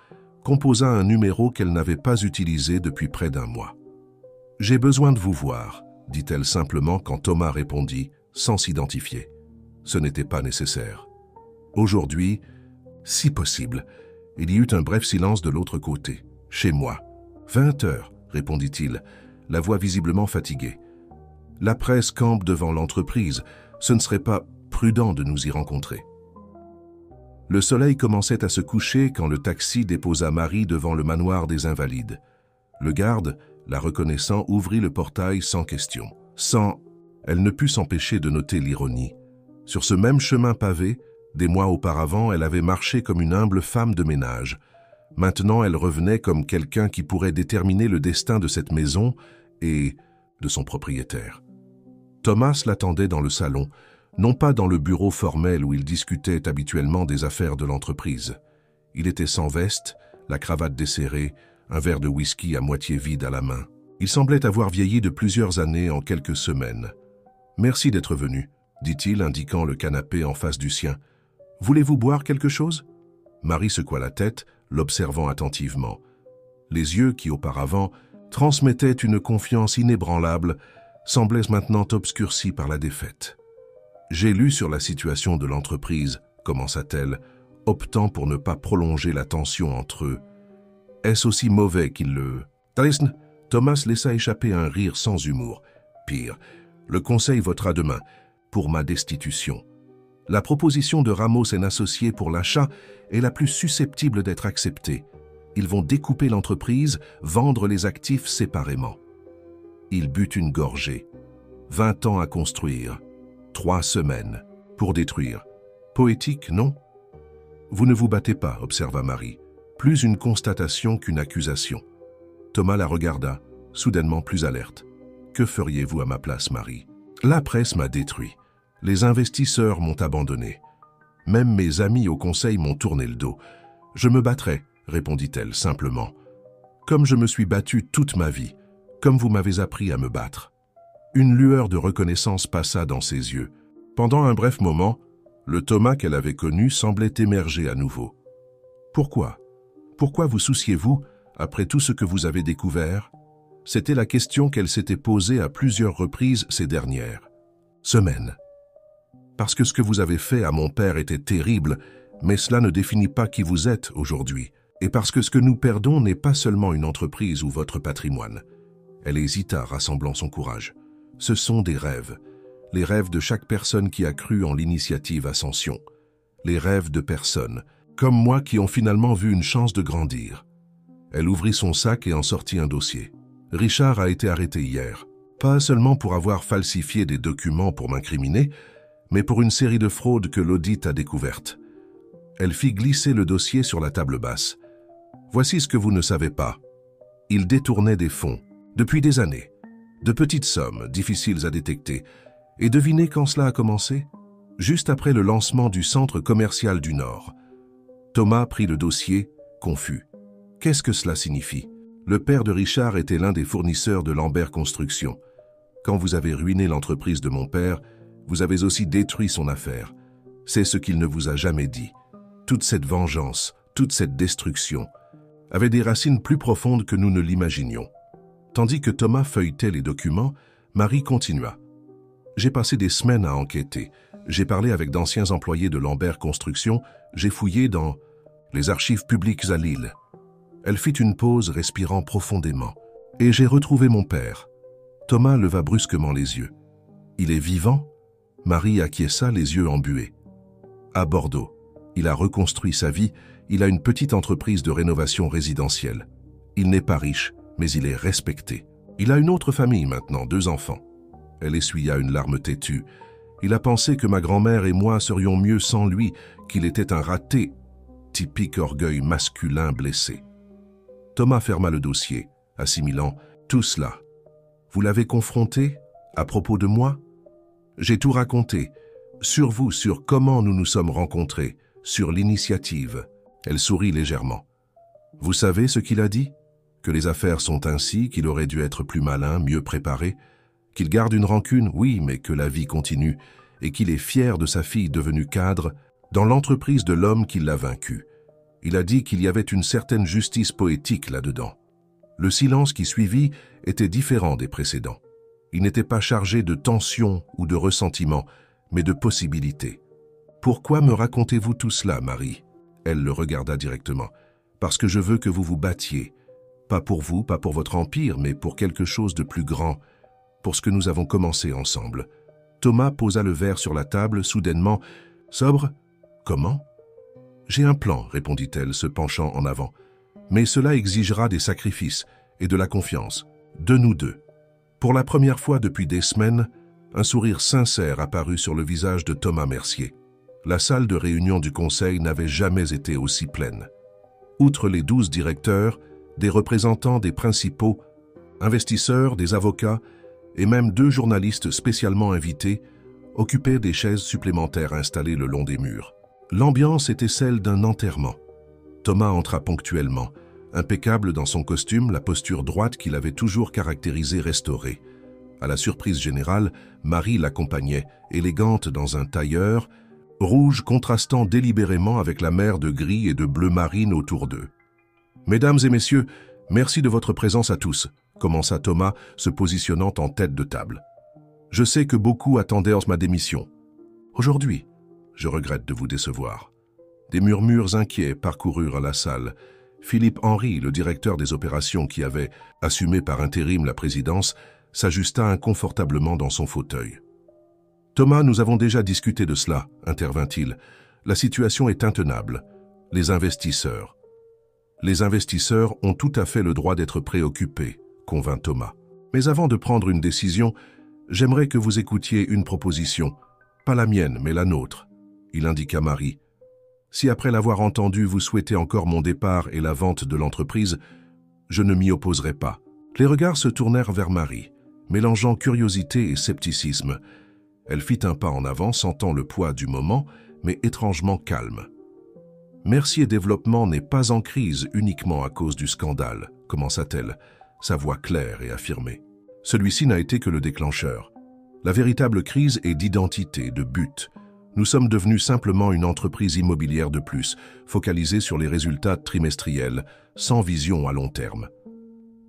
A: composa un numéro qu'elle n'avait pas utilisé depuis près d'1 mois. « J'ai besoin de vous voir », dit-elle simplement quand Thomas répondit, sans s'identifier. Ce n'était pas nécessaire. Aujourd'hui, si possible, il y eut un bref silence de l'autre côté. « Chez moi. »« 20 heures, » répondit-il, la voix visiblement fatiguée. « La presse campe devant l'entreprise. Ce ne serait pas prudent de nous y rencontrer. » Le soleil commençait à se coucher quand le taxi déposa Marie devant le manoir des Invalides. Le garde, la reconnaissant, ouvrit le portail sans question. Elle ne put s'empêcher de noter l'ironie. Sur ce même chemin pavé, des mois auparavant, elle avait marché comme une humble femme de ménage. Maintenant, elle revenait comme quelqu'un qui pourrait déterminer le destin de cette maison et de son propriétaire. Thomas l'attendait dans le salon, non pas dans le bureau formel où il discutait habituellement des affaires de l'entreprise. Il était sans veste, la cravate desserrée, un verre de whisky à moitié vide à la main. Il semblait avoir vieilli de plusieurs années en quelques semaines. « Merci d'être venu », dit-il, indiquant le canapé en face du sien. « Voulez-vous boire quelque chose ?» Marie secoua la tête, l'observant attentivement. Les yeux qui, auparavant, transmettaient une confiance inébranlable, semblaient maintenant obscurcis par la défaite. « J'ai lu sur la situation de l'entreprise, » commença-t-elle, optant pour ne pas prolonger la tension entre eux. Est-ce aussi mauvais qu'il le... Tyson, Thomas laissa échapper un rire sans humour. Pire, le conseil votera demain pour ma destitution. La proposition de Ramos et associés pour l'achat est la plus susceptible d'être acceptée. Ils vont découper l'entreprise, vendre les actifs séparément. Il but une gorgée. 20 ans à construire, 3 semaines pour détruire. Poétique, non? Vous ne vous battez pas, observa Marie. Plus une constatation qu'une accusation. Thomas la regarda, soudainement plus alerte. Que feriez-vous à ma place, Marie? La presse m'a détruit. Les investisseurs m'ont abandonné. Même mes amis au conseil m'ont tourné le dos. Je me battrai, répondit-elle simplement. Comme je me suis battue toute ma vie, comme vous m'avez appris à me battre. Une lueur de reconnaissance passa dans ses yeux. Pendant un bref moment, le Thomas qu'elle avait connu semblait émerger à nouveau. Pourquoi? Pourquoi vous souciez-vous, après tout ce que vous avez découvert? C'était la question qu'elle s'était posée à plusieurs reprises ces dernières semaines. Parce que ce que vous avez fait à mon père était terrible, mais cela ne définit pas qui vous êtes aujourd'hui. Et parce que ce que nous perdons n'est pas seulement une entreprise ou votre patrimoine. Elle hésita, rassemblant son courage. Ce sont des rêves. Les rêves de chaque personne qui a cru en l'initiative Ascension. Les rêves de personnes, comme moi, qui ont finalement vu une chance de grandir. Elle ouvrit son sac et en sortit un dossier. Richard a été arrêté hier. Pas seulement pour avoir falsifié des documents pour m'incriminer, mais pour une série de fraudes que l'audit a découvertes. Elle fit glisser le dossier sur la table basse. Voici ce que vous ne savez pas. Il détournait des fonds, depuis des années. De petites sommes, difficiles à détecter. Et devinez quand cela a commencé? Juste après le lancement du centre commercial du Nord. Thomas prit le dossier, confus. Qu'est-ce que cela signifie? Le père de Richard était l'un des fournisseurs de Lambert Construction. Quand vous avez ruiné l'entreprise de mon père, vous avez aussi détruit son affaire. C'est ce qu'il ne vous a jamais dit. Toute cette vengeance, toute cette destruction, avait des racines plus profondes que nous ne l'imaginions. Tandis que Thomas feuilletait les documents, Marie continua. J'ai passé des semaines à enquêter. J'ai parlé avec d'anciens employés de Lambert Construction. J'ai fouillé dans les archives publiques à Lille. Elle fit une pause, respirant profondément. Et j'ai retrouvé mon père. Thomas leva brusquement les yeux. Il est vivant? Marie acquiesça, les yeux embués. À Bordeaux. Il a reconstruit sa vie. Il a une petite entreprise de rénovation résidentielle. Il n'est pas riche, mais il est respecté. Il a une autre famille maintenant, 2 enfants. Elle essuya une larme têtue. Il a pensé que ma grand-mère et moi serions mieux sans lui, qu'il était un raté. Typique orgueil masculin blessé. Thomas ferma le dossier, assimilant tout cela. Vous l'avez confronté à propos de moi? J'ai tout raconté. Sur vous, sur comment nous nous sommes rencontrés, sur l'initiative. Elle sourit légèrement. Vous savez ce qu'il a dit? Que les affaires sont ainsi, qu'il aurait dû être plus malin, mieux préparé, qu'il garde une rancune, oui, mais que la vie continue, et qu'il est fier de sa fille devenue cadre dans l'entreprise de l'homme qui l'a vaincu. Il a dit qu'il y avait une certaine justice poétique là-dedans. Le silence qui suivit était différent des précédents. Il n'était pas chargé de tension ou de ressentiment, mais de possibilités. Pourquoi me racontez-vous tout cela, Marie? Elle le regarda directement. Parce que je veux que vous vous battiez. Pas pour vous, pas pour votre empire, mais pour quelque chose de plus grand, pour ce que nous avons commencé ensemble. Thomas posa le verre sur la table, soudainement. Sobre? Comment? J'ai un plan, répondit-elle, se penchant en avant. Mais cela exigera des sacrifices et de la confiance, de nous deux. Pour la première fois depuis des semaines, un sourire sincère apparut sur le visage de Thomas Mercier. La salle de réunion du conseil n'avait jamais été aussi pleine. Outre les 12 directeurs, des représentants des principaux, investisseurs, des avocats et même 2 journalistes spécialement invités occupaient des chaises supplémentaires installées le long des murs. L'ambiance était celle d'un enterrement. Thomas entra ponctuellement, impeccable dans son costume, la posture droite qu'il avait toujours caractérisée restaurée. À la surprise générale, Marie l'accompagnait, élégante dans un tailleur, rouge contrastant délibérément avec la mer de gris et de bleu marine autour d'eux. « Mesdames et messieurs, merci de votre présence à tous », commença Thomas, se positionnant en tête de table. « Je sais que beaucoup attendaient ma démission. Aujourd'hui, je regrette de vous décevoir. Des murmures inquiets parcoururent la salle. Philippe Henry, le directeur des opérations qui avait assumé par intérim la présidence, s'ajusta inconfortablement dans son fauteuil. « Thomas, nous avons déjà discuté de cela, » intervint-il. « La situation est intenable. Les investisseurs. » « Les investisseurs ont tout à fait le droit d'être préoccupés, » convint Thomas. « Mais avant de prendre une décision, j'aimerais que vous écoutiez une proposition. Pas la mienne, mais la nôtre. » Il indiqua Marie. « Si après l'avoir entendu, vous souhaitez encore mon départ et la vente de l'entreprise, je ne m'y opposerai pas. » Les regards se tournèrent vers Marie, mélangeant curiosité et scepticisme. Elle fit un pas en avant, sentant le poids du moment, mais étrangement calme. Mercier Développement n'est pas en crise uniquement à cause du scandale, commença-t-elle, sa voix claire et affirmée. Celui-ci n'a été que le déclencheur. La véritable crise est d'identité, de but. Nous sommes devenus simplement une entreprise immobilière de plus, focalisée sur les résultats trimestriels, sans vision à long terme.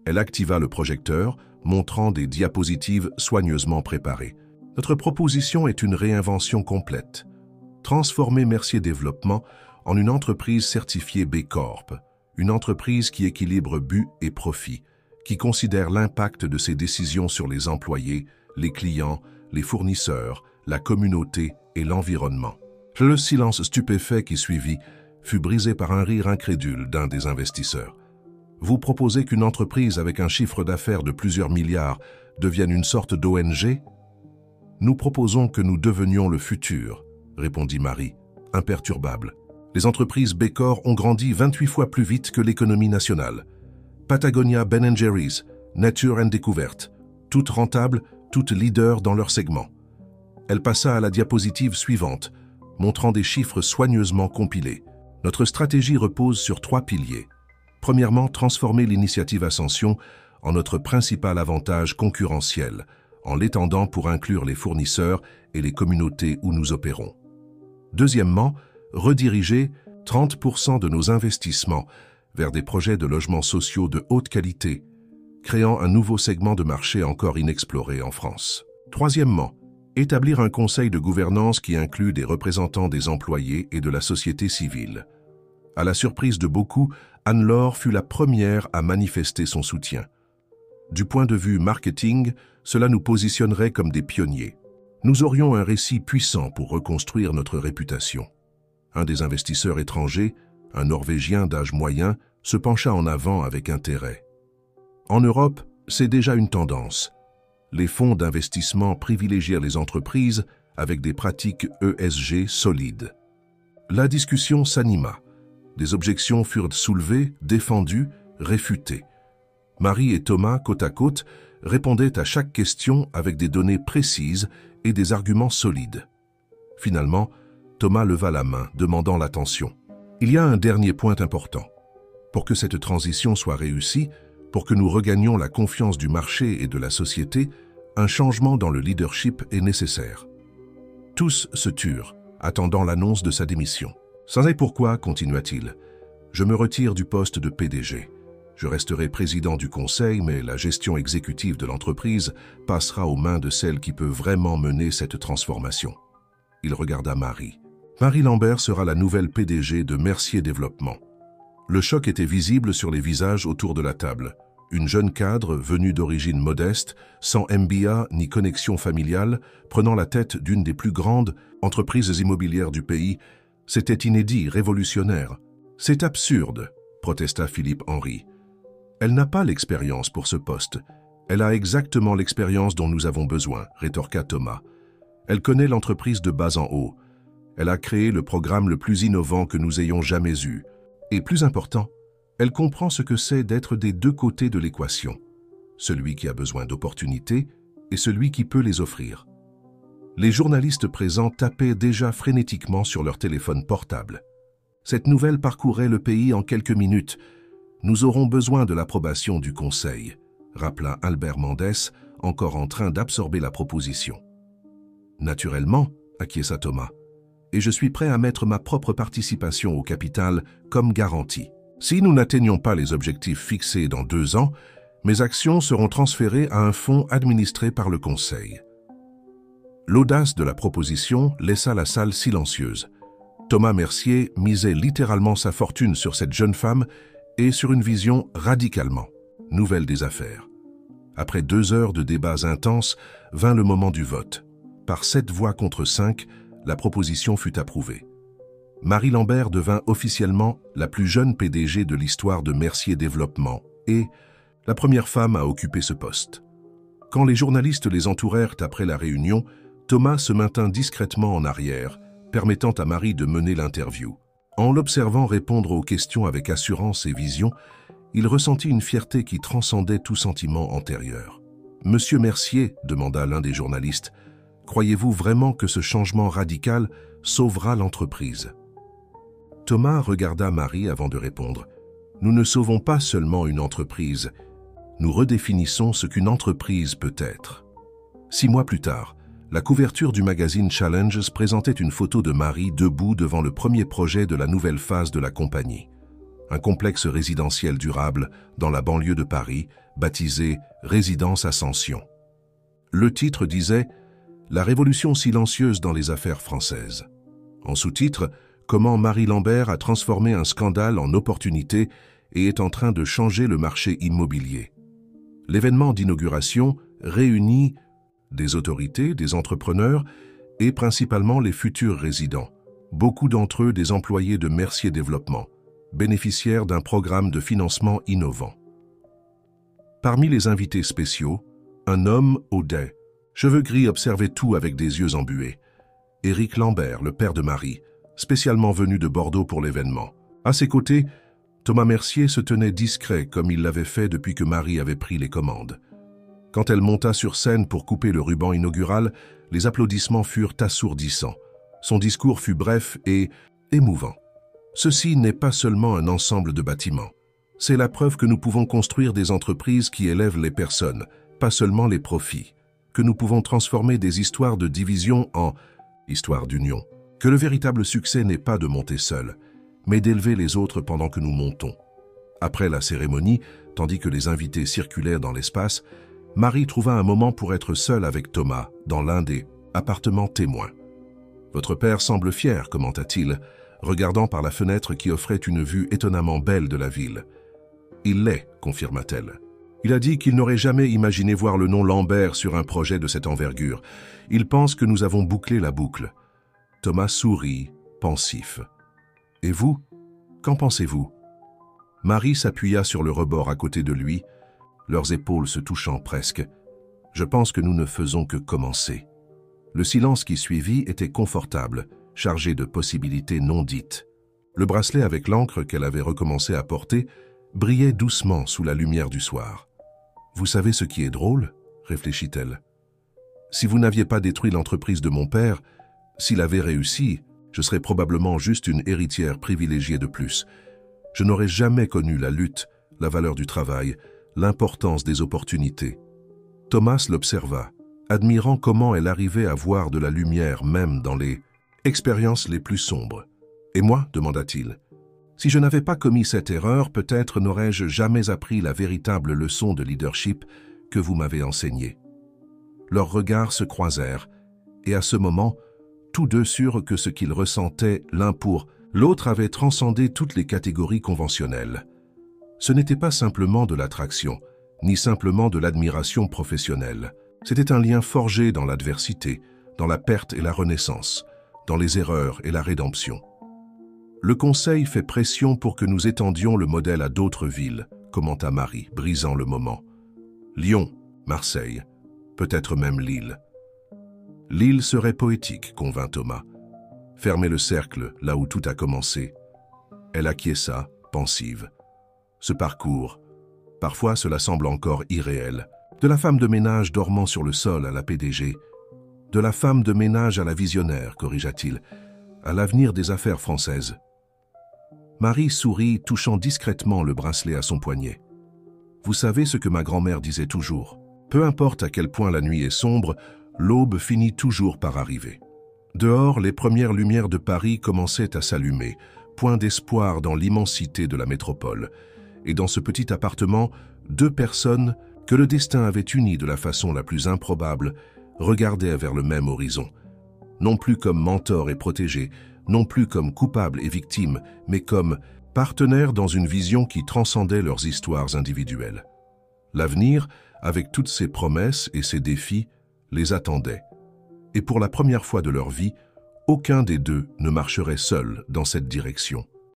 A: Elle activa le projecteur, montrant des diapositives soigneusement préparées. Notre proposition est une réinvention complète. Transformer Mercier Développement en une entreprise certifiée B Corp, une entreprise qui équilibre but et profit, qui considère l'impact de ses décisions sur les employés, les clients, les fournisseurs, la communauté et l'environnement. Le silence stupéfait qui suivit fut brisé par un rire incrédule d'un des investisseurs. « Vous proposez qu'une entreprise avec un chiffre d'affaires de plusieurs milliards devienne une sorte d'ONG ? » « Nous proposons que nous devenions le futur, » répondit Marie, imperturbable. Les entreprises Bécor ont grandi 28 fois plus vite que l'économie nationale. Patagonia, Ben & Jerry's, Nature & Découverte, toutes rentables, toutes leaders dans leur segment. Elle passa à la diapositive suivante, montrant des chiffres soigneusement compilés. Notre stratégie repose sur 3 piliers. Premièrement, transformer l'initiative Ascension en notre principal avantage concurrentiel, en l'étendant pour inclure les fournisseurs et les communautés où nous opérons. Deuxièmement, rediriger 30% de nos investissements vers des projets de logements sociaux de haute qualité, créant un nouveau segment de marché encore inexploré en France. Troisièmement, établir un conseil de gouvernance qui inclut des représentants des employés et de la société civile. À la surprise de beaucoup, Anne-Laure fut la première à manifester son soutien. Du point de vue marketing, cela nous positionnerait comme des pionniers. Nous aurions un récit puissant pour reconstruire notre réputation. Un des investisseurs étrangers, un Norvégien d'âge moyen, se pencha en avant avec intérêt. En Europe, c'est déjà une tendance. Les fonds d'investissement privilégièrent les entreprises avec des pratiques ESG solides. La discussion s'anima. Des objections furent soulevées, défendues, réfutées. Marie et Thomas, côte à côte, répondaient à chaque question avec des données précises et des arguments solides. Finalement, Thomas leva la main, demandant l'attention. Il y a un dernier point important. Pour que cette transition soit réussie, pour que nous regagnions la confiance du marché et de la société, un changement dans le leadership est nécessaire. Tous se turent, attendant l'annonce de sa démission. « Savez pourquoi ?» continua-t-il. « Je me retire du poste de PDG. Je resterai président du conseil, mais la gestion exécutive de l'entreprise passera aux mains de celle qui peut vraiment mener cette transformation. » Il regarda Marie. Marie Lambert sera la nouvelle PDG de Mercier Développement. Le choc était visible sur les visages autour de la table. Une jeune cadre venue d'origine modeste, sans MBA ni connexion familiale, prenant la tête d'une des plus grandes entreprises immobilières du pays, c'était inédit, révolutionnaire. « C'est absurde », protesta Philippe Henry. « Elle n'a pas l'expérience pour ce poste. Elle a exactement l'expérience dont nous avons besoin, rétorqua Thomas. Elle connaît l'entreprise de bas en haut. Elle a créé le programme le plus innovant que nous ayons jamais eu. Et plus important, elle comprend ce que c'est d'être des deux côtés de l'équation, celui qui a besoin d'opportunités et celui qui peut les offrir. » Les journalistes présents tapaient déjà frénétiquement sur leur téléphone portable. Cette nouvelle parcourait le pays en quelques minutes. « Nous aurons besoin de l'approbation du Conseil », rappela Albert Mendès, encore en train d'absorber la proposition. « Naturellement », acquiesça Thomas, « et je suis prêt à mettre ma propre participation au capital comme garantie. Si nous n'atteignons pas les objectifs fixés dans 2 ans, mes actions seront transférées à un fonds administré par le Conseil. » L'audace de la proposition laissa la salle silencieuse. Thomas Mercier misait littéralement sa fortune sur cette jeune femme et sur une vision radicalement nouvelle des affaires. Après 2 heures de débats intenses, vint le moment du vote. Par 7 voix contre 5, la proposition fut approuvée. Marie Lambert devint officiellement la plus jeune PDG de l'histoire de Mercier Développement et la première femme à occuper ce poste. Quand les journalistes les entourèrent après la réunion, Thomas se maintint discrètement en arrière, permettant à Marie de mener l'interview. En l'observant répondre aux questions avec assurance et vision, il ressentit une fierté qui transcendait tout sentiment antérieur. « Monsieur Mercier, demanda l'un des journalistes, croyez-vous vraiment que ce changement radical sauvera l'entreprise ?» Thomas regarda Marie avant de répondre. « Nous ne sauvons pas seulement une entreprise, nous redéfinissons ce qu'une entreprise peut être. » 6 mois plus tard, la couverture du magazine Challenges présentait une photo de Marie debout devant le premier projet de la nouvelle phase de la compagnie. Un complexe résidentiel durable dans la banlieue de Paris, baptisé Résidence Ascension. Le titre disait « La révolution silencieuse dans les affaires françaises ». En sous-titre, comment Marie Lambert a transformé un scandale en opportunité et est en train de changer le marché immobilier. L'événement d'inauguration réunit des autorités, des entrepreneurs et principalement les futurs résidents, beaucoup d'entre eux des employés de Mercier Développement, bénéficiaires d'un programme de financement innovant. Parmi les invités spéciaux, un homme au dais, cheveux gris, observait tout avec des yeux embués. Éric Lambert, le père de Marie, spécialement venu de Bordeaux pour l'événement. À ses côtés, Thomas Mercier se tenait discret comme il l'avait fait depuis que Marie avait pris les commandes. Quand elle monta sur scène pour couper le ruban inaugural, les applaudissements furent assourdissants. Son discours fut bref et émouvant. Ceci n'est pas seulement un ensemble de bâtiments. C'est la preuve que nous pouvons construire des entreprises qui élèvent les personnes, pas seulement les profits. Que nous pouvons transformer des histoires de division en histoires d'union. Que le véritable succès n'est pas de monter seul, mais d'élever les autres pendant que nous montons. Après la cérémonie, tandis que les invités circulèrent dans l'espace, Marie trouva un moment pour être seule avec Thomas dans l'un des appartements témoins. « Votre père semble fier », commenta-t-il, regardant par la fenêtre qui offrait une vue étonnamment belle de la ville. « Il l'est », confirma-t-elle. Il a dit qu'il n'aurait jamais imaginé voir le nom Lambert sur un projet de cette envergure. Il pense que nous avons bouclé la boucle. Thomas sourit, pensif. « Et vous, qu'en pensez-vous » Marie s'appuya sur le rebord à côté de lui, leurs épaules se touchant presque. « Je pense que nous ne faisons que commencer. » Le silence qui suivit était confortable, chargé de possibilités non dites. Le bracelet avec l'encre qu'elle avait recommencé à porter brillait doucement sous la lumière du soir. « Vous savez ce qui est drôle ?» réfléchit-elle. « Si vous n'aviez pas détruit l'entreprise de mon père, s'il avait réussi, je serais probablement juste une héritière privilégiée de plus. Je n'aurais jamais connu la lutte, la valeur du travail, l'importance des opportunités. » Thomas l'observa, admirant comment elle arrivait à voir de la lumière même dans les expériences les plus sombres. « Et moi ?» demanda-t-il. « Si je n'avais pas commis cette erreur, peut-être n'aurais-je jamais appris la véritable leçon de leadership que vous m'avez enseignée. » Leurs regards se croisèrent, et à ce moment, tous deux surent que ce qu'ils ressentaient l'un pour l'autre avait transcendé toutes les catégories conventionnelles. Ce n'était pas simplement de l'attraction, ni simplement de l'admiration professionnelle. C'était un lien forgé dans l'adversité, dans la perte et la renaissance, dans les erreurs et la rédemption. Le Conseil fait pression pour que nous étendions le modèle à d'autres villes, commenta Marie, brisant le moment. Lyon, Marseille, peut-être même Lille. Lille serait poétique, convint Thomas. Fermer le cercle là où tout a commencé. Elle acquiesça, pensive. Ce parcours, parfois cela semble encore irréel. De la femme de ménage dormant sur le sol à la PDG, de la femme de ménage à la visionnaire, corrigea-t-il, à l'avenir des affaires françaises. Marie sourit, touchant discrètement le bracelet à son poignet. Vous savez ce que ma grand-mère disait toujours. Peu importe à quel point la nuit est sombre, l'aube finit toujours par arriver. Dehors, les premières lumières de Paris commençaient à s'allumer, point d'espoir dans l'immensité de la métropole. Et dans ce petit appartement, 2 personnes que le destin avait unies de la façon la plus improbable regardaient vers le même horizon. Non plus comme mentors et protégés, non plus comme coupables et victimes, mais comme partenaires dans une vision qui transcendait leurs histoires individuelles. L'avenir, avec toutes ses promesses et ses défis, les attendait. Et pour la première fois de leur vie, aucun des deux ne marcherait seul dans cette direction.